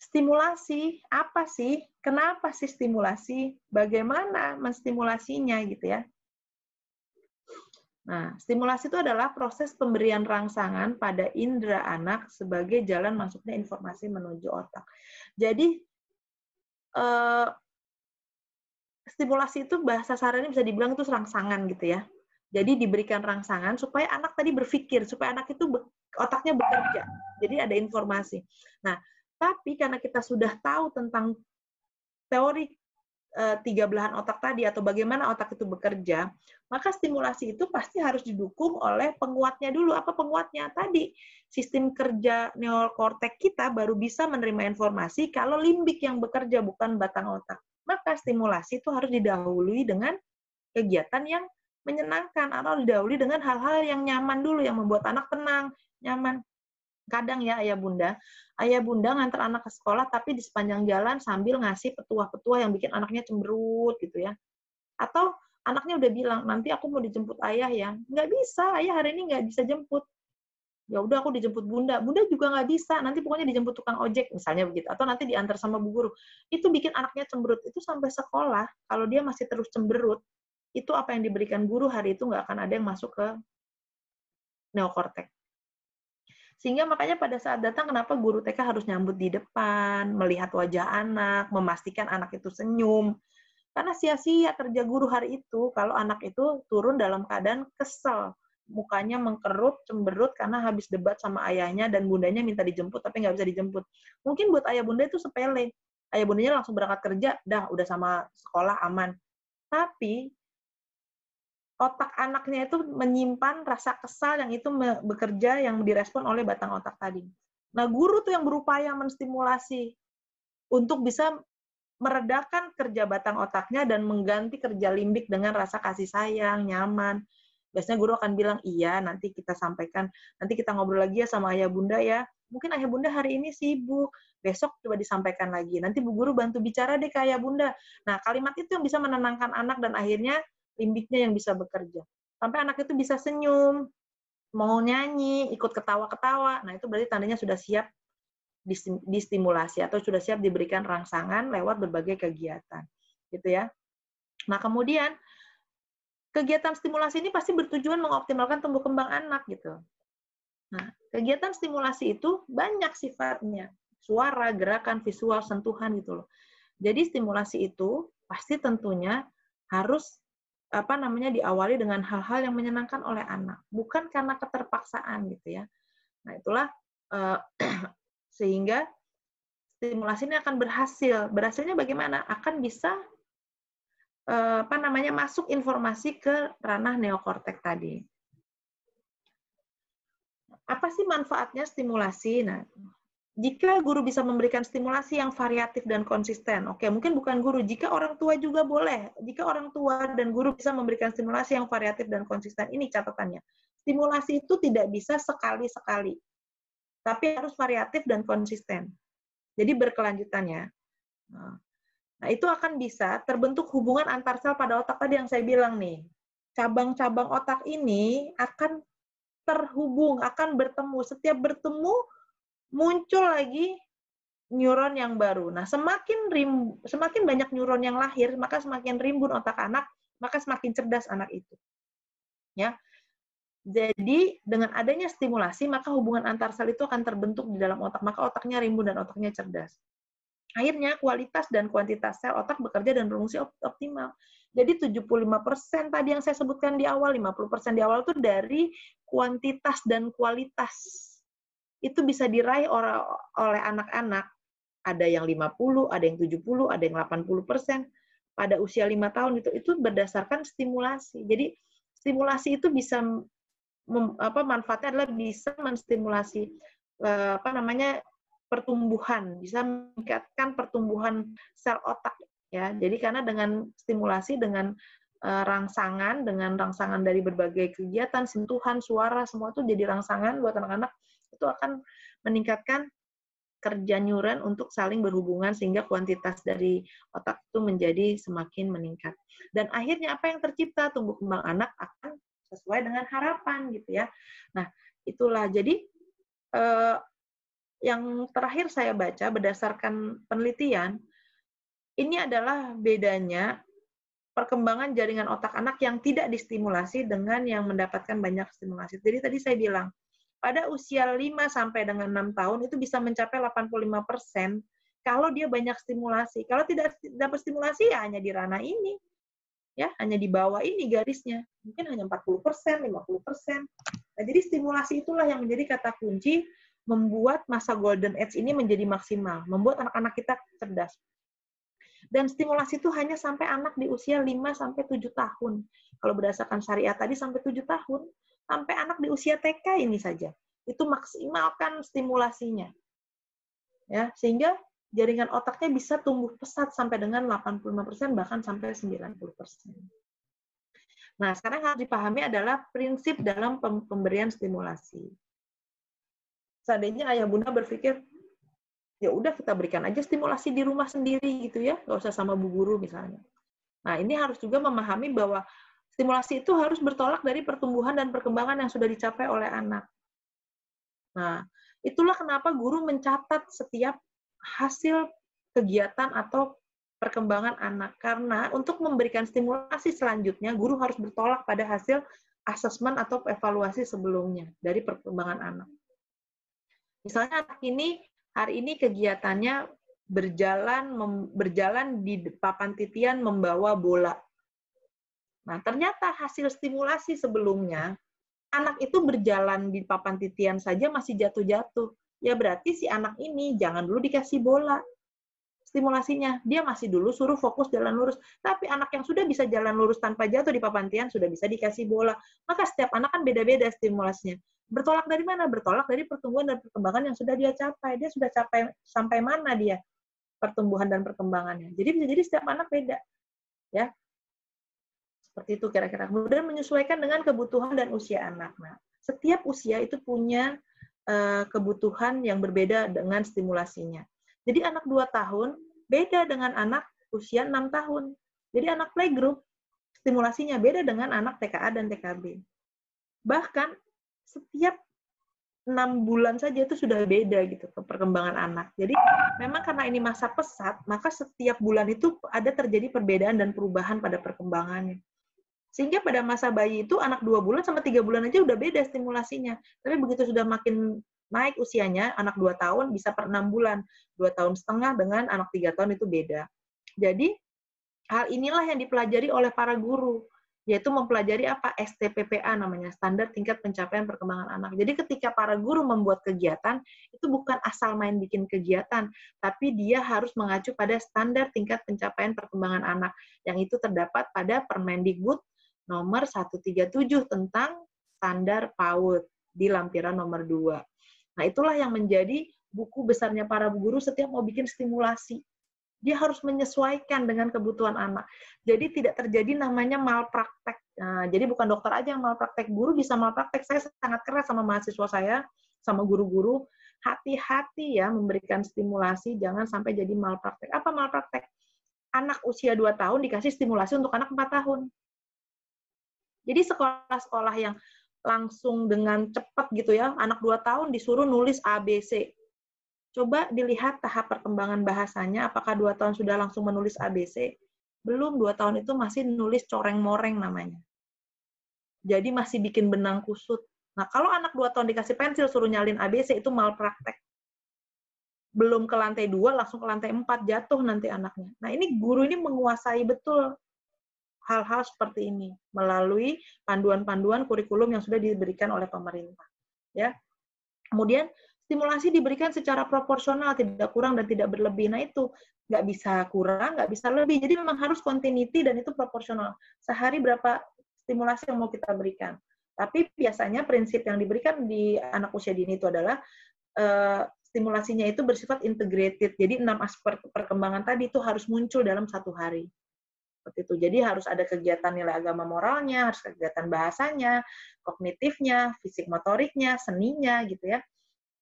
Stimulasi, apa sih? Kenapa sih stimulasi? Bagaimana menstimulasinya gitu ya? Nah, stimulasi itu adalah proses pemberian rangsangan pada indera anak sebagai jalan masuknya informasi menuju otak. Jadi, stimulasi itu bahasa sehari bisa dibilang itu rangsangan gitu ya. Jadi diberikan rangsangan supaya anak tadi berpikir, supaya anak itu otaknya bekerja. Jadi ada informasi. Nah, tapi karena kita sudah tahu tentang teori tiga belahan otak tadi atau bagaimana otak itu bekerja, maka stimulasi itu pasti harus didukung oleh penguatnya dulu. Apa penguatnya? Tadi, sistem kerja neokortek kita baru bisa menerima informasi kalau limbik yang bekerja, bukan batang otak. Maka stimulasi itu harus didahului dengan kegiatan yang menyenangkan atau didahului dengan hal-hal yang nyaman dulu, yang membuat anak tenang, nyaman. Kadang ya ayah bunda ngantar anak ke sekolah tapi di sepanjang jalan sambil ngasih petuah-petuah yang bikin anaknya cemberut gitu ya. Atau anaknya udah bilang, nanti aku mau dijemput ayah ya. Nggak bisa, ayah hari ini nggak bisa jemput. Ya udah aku dijemput bunda. Bunda juga nggak bisa, nanti pokoknya dijemput tukang ojek misalnya begitu. Atau nanti diantar sama bu guru. Itu bikin anaknya cemberut. Itu sampai sekolah, kalau dia masih terus cemberut, itu apa yang diberikan guru hari itu nggak akan ada yang masuk ke neokortek. Sehingga makanya pada saat datang, kenapa guru TK harus nyambut di depan, melihat wajah anak, memastikan anak itu senyum. Karena sia-sia kerja guru hari itu kalau anak itu turun dalam keadaan kesel. Mukanya mengkerut, cemberut karena habis debat sama ayahnya dan bundanya minta dijemput tapi nggak bisa dijemput. Mungkin buat ayah bunda itu sepele. Ayah bundanya langsung berangkat kerja, udah sama sekolah aman. Tapi otak anaknya itu menyimpan rasa kesal yang itu bekerja yang direspon oleh batang otak tadi. Nah, guru tuh yang berupaya menstimulasi untuk bisa meredakan kerja batang otaknya dan mengganti kerja limbik dengan rasa kasih sayang, nyaman. Biasanya guru akan bilang, iya, nanti kita sampaikan, nanti kita ngobrol lagi ya sama ayah bunda ya. Mungkin ayah bunda hari ini sibuk, besok coba disampaikan lagi. Nanti bu guru bantu bicara deh ke ayah bunda. Nah, kalimat itu yang bisa menenangkan anak dan akhirnya limbiknya yang bisa bekerja. Sampai anak itu bisa senyum, mau nyanyi, ikut ketawa-ketawa. Nah, itu berarti tandanya sudah siap distimulasi atau sudah siap diberikan rangsangan lewat berbagai kegiatan. Gitu ya. Nah, kemudian kegiatan stimulasi ini pasti bertujuan mengoptimalkan tumbuh kembang anak gitu. Nah, kegiatan stimulasi itu banyak sifatnya. Suara, gerakan, visual, sentuhan gitu loh. Jadi stimulasi itu pasti tentunya harus diawali dengan hal-hal yang menyenangkan oleh anak, bukan karena keterpaksaan gitu ya. Nah, itulah sehingga stimulasi ini akan berhasil. Berhasilnya bagaimana? Akan bisa masuk informasi ke ranah neokortek tadi. Apa sih manfaatnya stimulasi? Nah, jika guru bisa memberikan stimulasi yang variatif dan konsisten, oke, mungkin bukan guru, jika orang tua juga boleh. Jika orang tua dan guru bisa memberikan stimulasi yang variatif dan konsisten, ini catatannya. Stimulasi itu tidak bisa sekali-sekali, tapi harus variatif dan konsisten. Jadi berkelanjutannya. Nah, itu akan bisa terbentuk hubungan antar sel pada otak tadi yang saya bilang nih. Cabang-cabang otak ini akan terhubung, akan bertemu. Setiap bertemu, muncul lagi neuron yang baru. Nah, semakin banyak neuron yang lahir, maka semakin rimbun otak anak, maka semakin cerdas anak itu. Ya. Jadi, dengan adanya stimulasi, maka hubungan antar sel itu akan terbentuk di dalam otak, maka otaknya rimbun dan otaknya cerdas. Akhirnya, kualitas dan kuantitas sel otak bekerja dan berfungsi optimal. Jadi 75% tadi yang saya sebutkan di awal, 50% di awal itu dari kuantitas dan kualitas. Itu bisa diraih oleh anak-anak. Ada yang 50, ada yang 70, ada yang 80%. Pada usia 5 tahun itu berdasarkan stimulasi. Jadi stimulasi itu bisa manfaatnya adalah bisa menstimulasi pertumbuhan, bisa meningkatkan pertumbuhan sel otak ya. Jadi karena dengan stimulasi, dengan rangsangan dari berbagai kegiatan, sentuhan, suara, semua itu jadi rangsangan buat anak-anak, itu akan meningkatkan kerja neuron untuk saling berhubungan sehingga kuantitas dari otak itu menjadi semakin meningkat. Dan akhirnya apa yang tercipta? Tumbuh kembang anak akan sesuai dengan harapan gitu ya. Nah, itulah. Jadi yang terakhir saya baca berdasarkan penelitian, ini adalah bedanya perkembangan jaringan otak anak yang tidak distimulasi dengan yang mendapatkan banyak stimulasi. Jadi tadi saya bilang, pada usia 5 sampai dengan 6 tahun itu bisa mencapai 85% kalau dia banyak stimulasi. Kalau tidak dapat stimulasi ya hanya di ranah ini. Ya, hanya di bawah ini garisnya. Mungkin hanya 40%, 50%. Nah, jadi stimulasi itulah yang menjadi kata kunci membuat masa golden age ini menjadi maksimal, membuat anak-anak kita cerdas. Dan stimulasi itu hanya sampai anak di usia 5 sampai 7 tahun. Kalau berdasarkan syariat tadi sampai 7 tahun, sampai anak di usia TK ini saja. Itu maksimalkan stimulasinya. Ya, sehingga jaringan otaknya bisa tumbuh pesat sampai dengan 85% bahkan sampai 90%. Nah, sekarang harus dipahami adalah prinsip dalam pemberian stimulasi. Seandainya ayah bunda berpikir, ya udah kita berikan aja stimulasi di rumah sendiri gitu ya, nggak usah sama bu guru misalnya. Nah, ini harus juga memahami bahwa stimulasi itu harus bertolak dari pertumbuhan dan perkembangan yang sudah dicapai oleh anak. Nah, itulah kenapa guru mencatat setiap hasil kegiatan atau perkembangan anak. Karena untuk memberikan stimulasi selanjutnya, guru harus bertolak pada hasil asesmen atau evaluasi sebelumnya dari perkembangan anak. Misalnya hari ini kegiatannya berjalan di papan titian membawa bola. Nah, ternyata hasil stimulasi sebelumnya, anak itu berjalan di papan titian saja masih jatuh-jatuh. Ya berarti si anak ini jangan dulu dikasih bola stimulasinya. Dia masih dulu suruh fokus jalan lurus. Tapi anak yang sudah bisa jalan lurus tanpa jatuh di papan titian sudah bisa dikasih bola. Maka setiap anak kan beda-beda stimulasinya. Bertolak dari mana? Bertolak dari pertumbuhan dan perkembangan yang sudah dia capai. Dia sudah capai sampai mana dia pertumbuhan dan perkembangannya. Jadi bisa jadi setiap anak beda. Ya. Seperti itu kira-kira. Kemudian menyesuaikan dengan kebutuhan dan usia anak. Nah, setiap usia itu punya kebutuhan yang berbeda dengan stimulasinya. Jadi anak 2 tahun beda dengan anak usia 6 tahun. Jadi anak playgroup stimulasinya beda dengan anak TKA dan TKB. Bahkan setiap 6 bulan saja itu sudah beda gitu perkembangan anak. Jadi memang karena ini masa pesat, maka setiap bulan itu ada terjadi perbedaan dan perubahan pada perkembangannya. Sehingga pada masa bayi itu anak 2 bulan sama 3 bulan aja udah beda stimulasinya. Tapi begitu sudah makin naik usianya, anak 2 tahun bisa per 6 bulan. 2 tahun setengah dengan anak 3 tahun itu beda. Jadi hal inilah yang dipelajari oleh para guru, yaitu mempelajari apa? STPPA namanya, Standar Tingkat Pencapaian Perkembangan Anak. Jadi ketika para guru membuat kegiatan, itu bukan asal main bikin kegiatan, tapi dia harus mengacu pada standar tingkat pencapaian perkembangan anak, yang itu terdapat pada Permendikbud nomor 137 tentang standar PAUD di lampiran nomor 2. Nah, itulah yang menjadi buku besarnya para guru setiap mau bikin stimulasi. Dia harus menyesuaikan dengan kebutuhan anak. Jadi tidak terjadi namanya malpraktek. Nah, jadi bukan dokter aja yang malpraktek, guru bisa malpraktek. Saya sangat keras sama mahasiswa saya, sama guru-guru, hati-hati ya memberikan stimulasi, jangan sampai jadi malpraktek. Apa malpraktek? Anak usia 2 tahun dikasih stimulasi untuk anak 4 tahun. Jadi sekolah-sekolah yang langsung dengan cepat gitu ya, anak 2 tahun disuruh nulis ABC. Coba dilihat tahap perkembangan bahasanya, apakah 2 tahun sudah langsung menulis ABC? Belum, 2 tahun itu masih nulis coreng-moreng namanya. Jadi masih bikin benang kusut. Nah, kalau anak 2 tahun dikasih pensil suruh nyalin ABC, itu malpraktek. Belum ke lantai 2, langsung ke lantai 4, jatuh nanti anaknya. Nah, ini guru ini menguasai betul hal-hal seperti ini melalui panduan-panduan kurikulum yang sudah diberikan oleh pemerintah. Ya. Kemudian stimulasi diberikan secara proporsional, tidak kurang dan tidak berlebih. Nah itu nggak bisa kurang, nggak bisa lebih. Jadi memang harus continuity dan itu proporsional. Sehari berapa stimulasi yang mau kita berikan. Tapi biasanya prinsip yang diberikan di anak usia dini itu adalah stimulasinya itu bersifat integrated. Jadi 6 aspek perkembangan tadi itu harus muncul dalam 1 hari. Seperti itu. Jadi harus ada kegiatan nilai agama moralnya, harus kegiatan bahasanya, kognitifnya, fisik motoriknya, seninya gitu ya.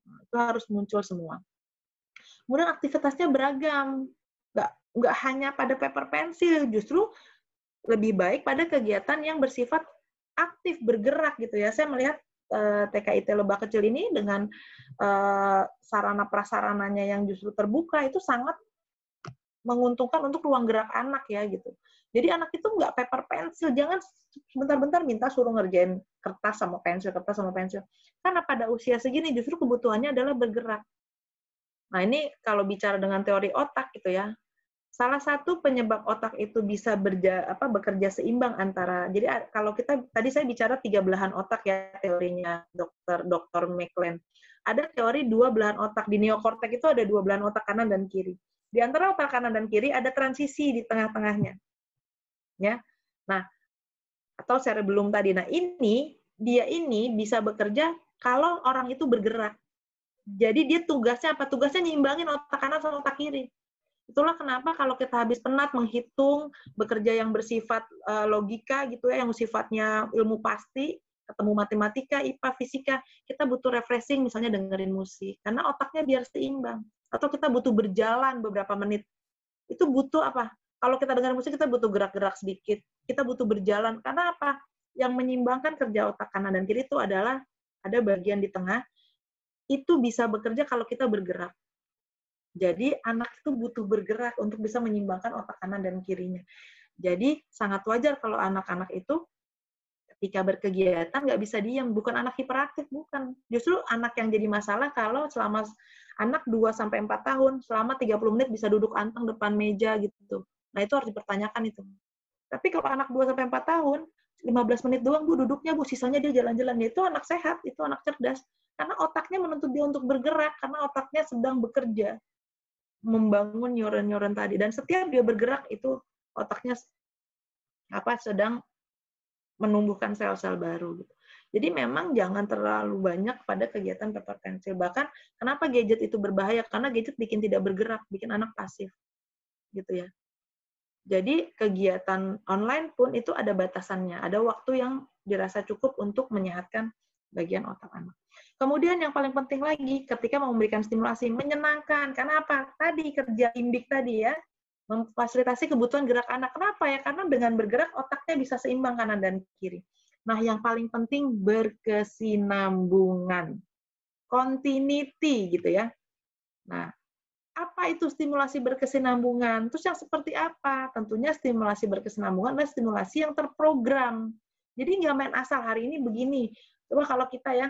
Itu harus muncul semua. Kemudian aktivitasnya beragam. Nggak hanya pada paper pensil, justru lebih baik pada kegiatan yang bersifat aktif, bergerak gitu ya. Saya melihat TKIT Lebak Kecil ini dengan sarana prasarananya yang justru terbuka itu sangat menguntungkan untuk ruang gerak anak ya gitu. Jadi anak itu nggak paper pensil, jangan sebentar-bentar minta suruh ngerjain kertas sama pensil. Karena pada usia segini justru kebutuhannya adalah bergerak. Nah ini kalau bicara dengan teori otak gitu ya, salah satu penyebab otak itu bisa bekerja seimbang antara, jadi kalau kita, tadi saya bicara 3 belahan otak ya teorinya Dr. McLean. Ada teori 2 belahan otak, di neokortek itu ada 2 belahan otak kanan dan kiri. Di antara otak kanan dan kiri ada transisi di tengah-tengahnya. Ya. Nah, atau cerebellum tadi. Nah, dia ini bisa bekerja kalau orang itu bergerak. Jadi dia tugasnya apa? Tugasnya nyimbangin otak kanan sama otak kiri. Itulah kenapa kalau kita habis penat menghitung, bekerja yang bersifat logika gitu ya, yang sifatnya ilmu pasti, ketemu matematika, IPA, fisika, kita butuh refreshing misalnya dengerin musik. Karena otaknya biar seimbang. Atau kita butuh berjalan beberapa menit. Itu butuh apa? Kalau kita dengar musik, kita butuh gerak-gerak sedikit. Kita butuh berjalan. Karena apa? Yang menyimbangkan kerja otak kanan dan kiri itu adalah ada bagian di tengah. Itu bisa bekerja kalau kita bergerak. Jadi anak itu butuh bergerak untuk bisa menyimbangkan otak kanan dan kirinya. Jadi sangat wajar kalau anak-anak itu ketika berkegiatan nggak bisa diam, bukan anak hiperaktif, bukan. Justru anak yang jadi masalah kalau selama anak 2-4 tahun, selama 30 menit bisa duduk anteng depan meja gitu. Nah itu harus dipertanyakan itu. Tapi kalau anak 2-4 tahun, 15 menit doang Bu duduknya Bu, sisanya dia jalan-jalan. Ya, itu anak sehat, itu anak cerdas. Karena otaknya menuntut dia untuk bergerak, karena otaknya sedang bekerja membangun neuron-neuron tadi, dan setiap dia bergerak itu otaknya sedang menumbuhkan sel-sel baru gitu. Jadi memang jangan terlalu banyak pada kegiatan paper pensil. Bahkan kenapa gadget itu berbahaya? Karena gadget bikin tidak bergerak, bikin anak pasif. Gitu ya. Jadi kegiatan online pun itu ada batasannya, ada waktu yang dirasa cukup untuk menyehatkan bagian otak anak. Kemudian yang paling penting lagi ketika mau memberikan stimulasi menyenangkan. Karena apa? Tadi kerja limbik tadi ya, memfasilitasi kebutuhan gerak anak. Kenapa ya? Karena dengan bergerak otaknya bisa seimbang kanan dan kiri. Nah, yang paling penting berkesinambungan. Continuity gitu ya. Nah, apa itu stimulasi berkesinambungan? Terus yang seperti apa? Tentunya stimulasi berkesinambungan adalah stimulasi yang terprogram. Jadi nggak main asal, hari ini begini. Coba kalau kita ya,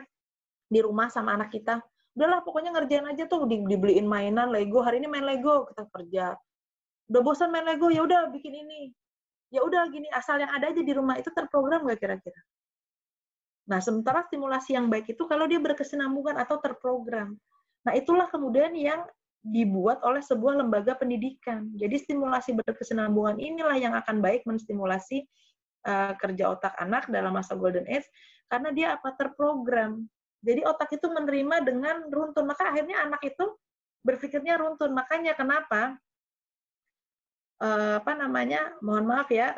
di rumah sama anak kita, udahlah pokoknya ngerjain aja tuh, dibeliin mainan Lego, hari ini main Lego, kita kerja. Udah bosan main Lego, ya udah bikin ini. Ya udah gini, asal yang ada aja di rumah, itu terprogram nggak kira-kira? Nah, sementara stimulasi yang baik itu kalau dia berkesinambungan atau terprogram. Nah, itulah kemudian yang dibuat oleh sebuah lembaga pendidikan. Jadi stimulasi berkesinambungan inilah yang akan baik menstimulasi kerja otak anak dalam masa golden age, karena dia apa? Terprogram. Jadi otak itu menerima dengan runtun, maka akhirnya anak itu berpikirnya runtun. Makanya kenapa mohon maaf ya,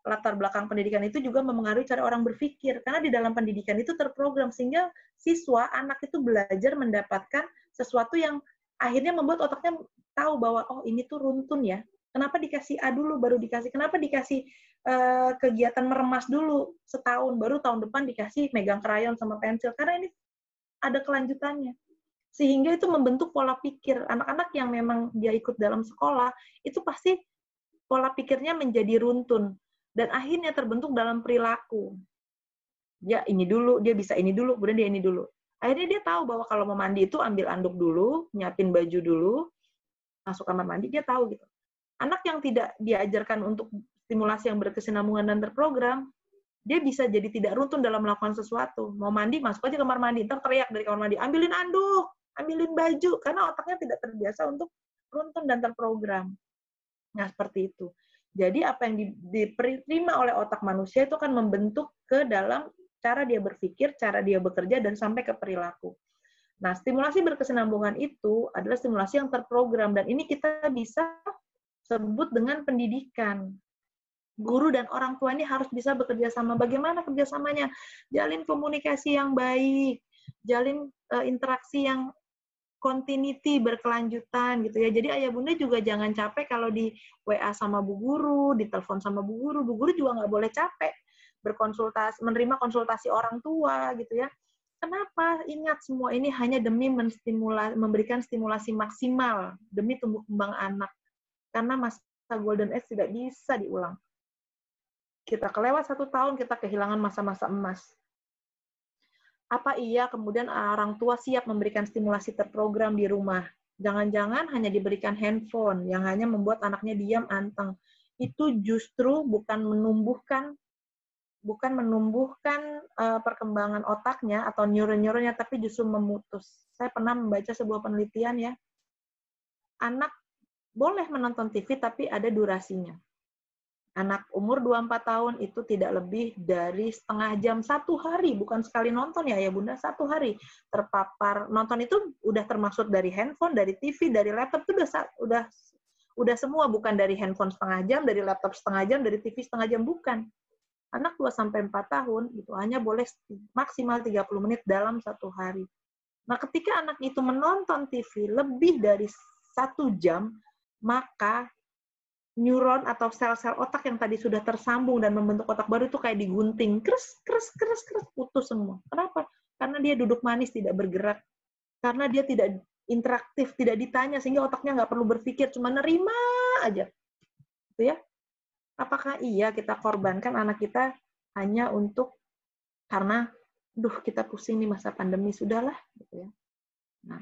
latar belakang pendidikan itu juga mempengaruhi cara orang berpikir, karena di dalam pendidikan itu terprogram sehingga siswa anak itu belajar mendapatkan sesuatu yang akhirnya membuat otaknya tahu bahwa oh ini tuh runtun ya. Kenapa dikasih A dulu baru dikasih? Kenapa dikasih kegiatan meremas dulu setahun, baru tahun depan dikasih megang krayon sama pensil? Karena ini ada kelanjutannya. Sehingga itu membentuk pola pikir. Anak-anak yang memang dia ikut dalam sekolah, itu pasti pola pikirnya menjadi runtun. Dan akhirnya terbentuk dalam perilaku. Dia ini dulu, dia bisa ini dulu, kemudian dia ini dulu. Akhirnya dia tahu bahwa kalau mau mandi itu ambil anduk dulu, nyiapin baju dulu, masuk kamar mandi, dia tahu gitu. Anak yang tidak diajarkan untuk stimulasi yang berkesinambungan dan terprogram, dia bisa jadi tidak runtun dalam melakukan sesuatu. Mau mandi, masuk aja kamar mandi, ntar teriak dari kamar mandi, ambilin anduk, ambilin baju, karena otaknya tidak terbiasa untuk runtun dan terprogram. Nah, seperti itu. Jadi apa yang diterima oleh otak manusia itu akan membentuk ke dalam cara dia berpikir, cara dia bekerja, dan sampai ke perilaku. Nah, stimulasi berkesinambungan itu adalah stimulasi yang terprogram, dan ini kita bisa sebut dengan pendidikan. Guru dan orang tua ini harus bisa bekerja sama. Bagaimana kerjasamanya? Jalin komunikasi yang baik, jalin interaksi yang continuity, berkelanjutan gitu ya. Jadi ayah bunda juga jangan capek kalau di WA sama bu guru, di telepon sama bu guru juga nggak boleh capek berkonsultasi, menerima konsultasi orang tua gitu ya. Kenapa? Ingat semua ini hanya demi memberikan stimulasi maksimal demi tumbuh kembang anak. Karena masa golden age tidak bisa diulang. Kita kelewat 1 tahun, kita kehilangan masa-masa emas. Apa iya kemudian orang tua siap memberikan stimulasi terprogram di rumah? Jangan-jangan hanya diberikan handphone yang hanya membuat anaknya diam anteng. Itu justru bukan menumbuhkan perkembangan otaknya atau neuron-neuronnya, tapi justru memutus. Saya pernah membaca sebuah penelitian ya, anak boleh menonton TV tapi ada durasinya. Anak umur 2-4 tahun itu tidak lebih dari setengah jam, 1 hari, bukan sekali nonton ya bunda, 1 hari terpapar. Nonton itu udah termasuk dari handphone, dari TV, dari laptop, itu udah semua, bukan dari handphone setengah jam, dari laptop setengah jam, dari TV setengah jam, bukan. Anak 2-4 tahun itu hanya boleh maksimal 30 menit dalam 1 hari. Nah, ketika anak itu menonton TV lebih dari 1 jam, maka neuron atau sel-sel otak yang tadi sudah tersambung dan membentuk otak baru itu kayak digunting, kres, putus semua. Kenapa? Karena dia duduk manis, tidak bergerak. Karena dia tidak interaktif, tidak ditanya, sehingga otaknya nggak perlu berpikir, cuma nerima aja. Gitu ya. Apakah iya kita korbankan anak kita hanya untuk karena, kita pusing nih masa pandemi, sudahlah. Gitu ya. Nah,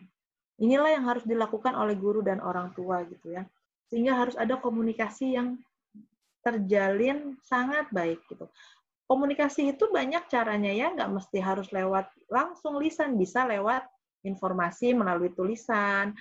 inilah yang harus dilakukan oleh guru dan orang tua gitu ya. Sehingga harus ada komunikasi yang terjalin sangat baik gitu. Komunikasi itu banyak caranya ya, nggak mesti harus lewat langsung lisan, bisa lewat informasi melalui tulisan,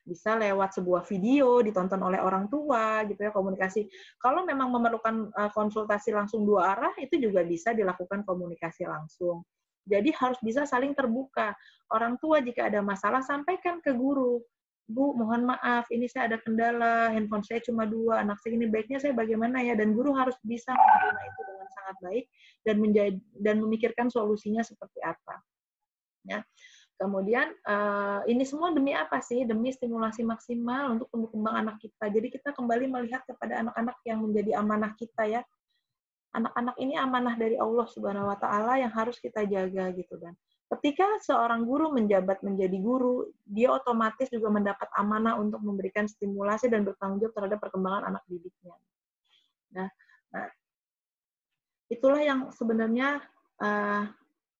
bisa lewat sebuah video ditonton oleh orang tua gitu ya, komunikasi. Kalau memang memerlukan konsultasi langsung 2 arah, itu juga bisa dilakukan komunikasi langsung. Jadi harus bisa saling terbuka. Orang tua jika ada masalah sampaikan ke guru. Bu, mohon maaf, ini saya ada kendala, handphone saya cuma 2, anak saya ini baiknya saya bagaimana ya? Dan guru harus bisa menerima itu dengan sangat baik dan memikirkan solusinya seperti apa. Ya. Kemudian ini semua demi apa sih? Demi stimulasi maksimal untuk tumbuh kembang anak kita. Jadi kita kembali melihat kepada anak-anak yang menjadi amanah kita ya. Anak-anak ini amanah dari Allah Subhanahu wa taala yang harus kita jaga gitu kan. Ketika seorang guru menjabat menjadi guru, dia otomatis juga mendapat amanah untuk memberikan stimulasi dan bertanggung jawab terhadap perkembangan anak didiknya. Nah, itulah yang sebenarnya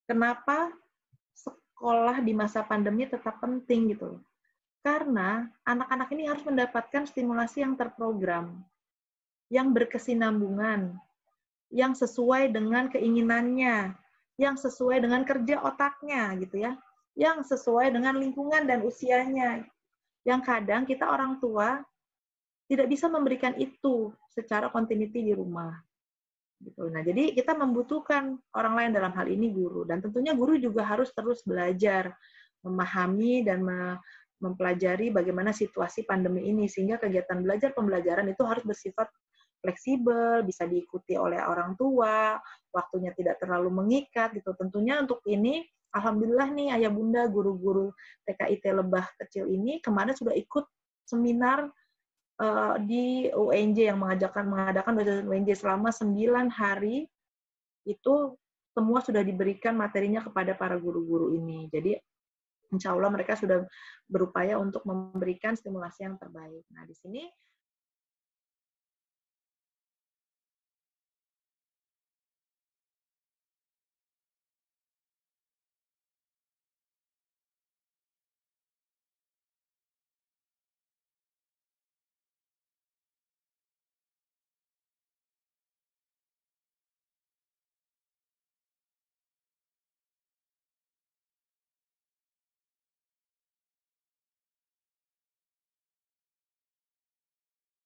kenapa sekolah di masa pandemi tetap penting gitu. Karena anak-anak ini harus mendapatkan stimulasi yang terprogram, yang berkesinambungan, yang sesuai dengan keinginannya, yang sesuai dengan kerja otaknya gitu ya, yang sesuai dengan lingkungan dan usianya. Yang kadang kita orang tua tidak bisa memberikan itu secara continuity di rumah. Gitu. Nah, jadi kita membutuhkan orang lain dalam hal ini guru. Dan tentunya guru juga harus terus belajar, memahami dan mempelajari bagaimana situasi pandemi ini. Sehingga kegiatan belajar pembelajaran itu harus bersifat fleksibel, bisa diikuti oleh orang tua, waktunya tidak terlalu mengikat. Gitu. Tentunya untuk ini, alhamdulillah nih ayah bunda, guru-guru TKIT Lebah Kecil ini kemarin sudah ikut seminar di UNJ yang mengadakan UNJ selama 9 hari, itu semua sudah diberikan materinya kepada para guru-guru ini. Jadi insya Allah mereka sudah berupaya untuk memberikan stimulasi yang terbaik. Nah, di sini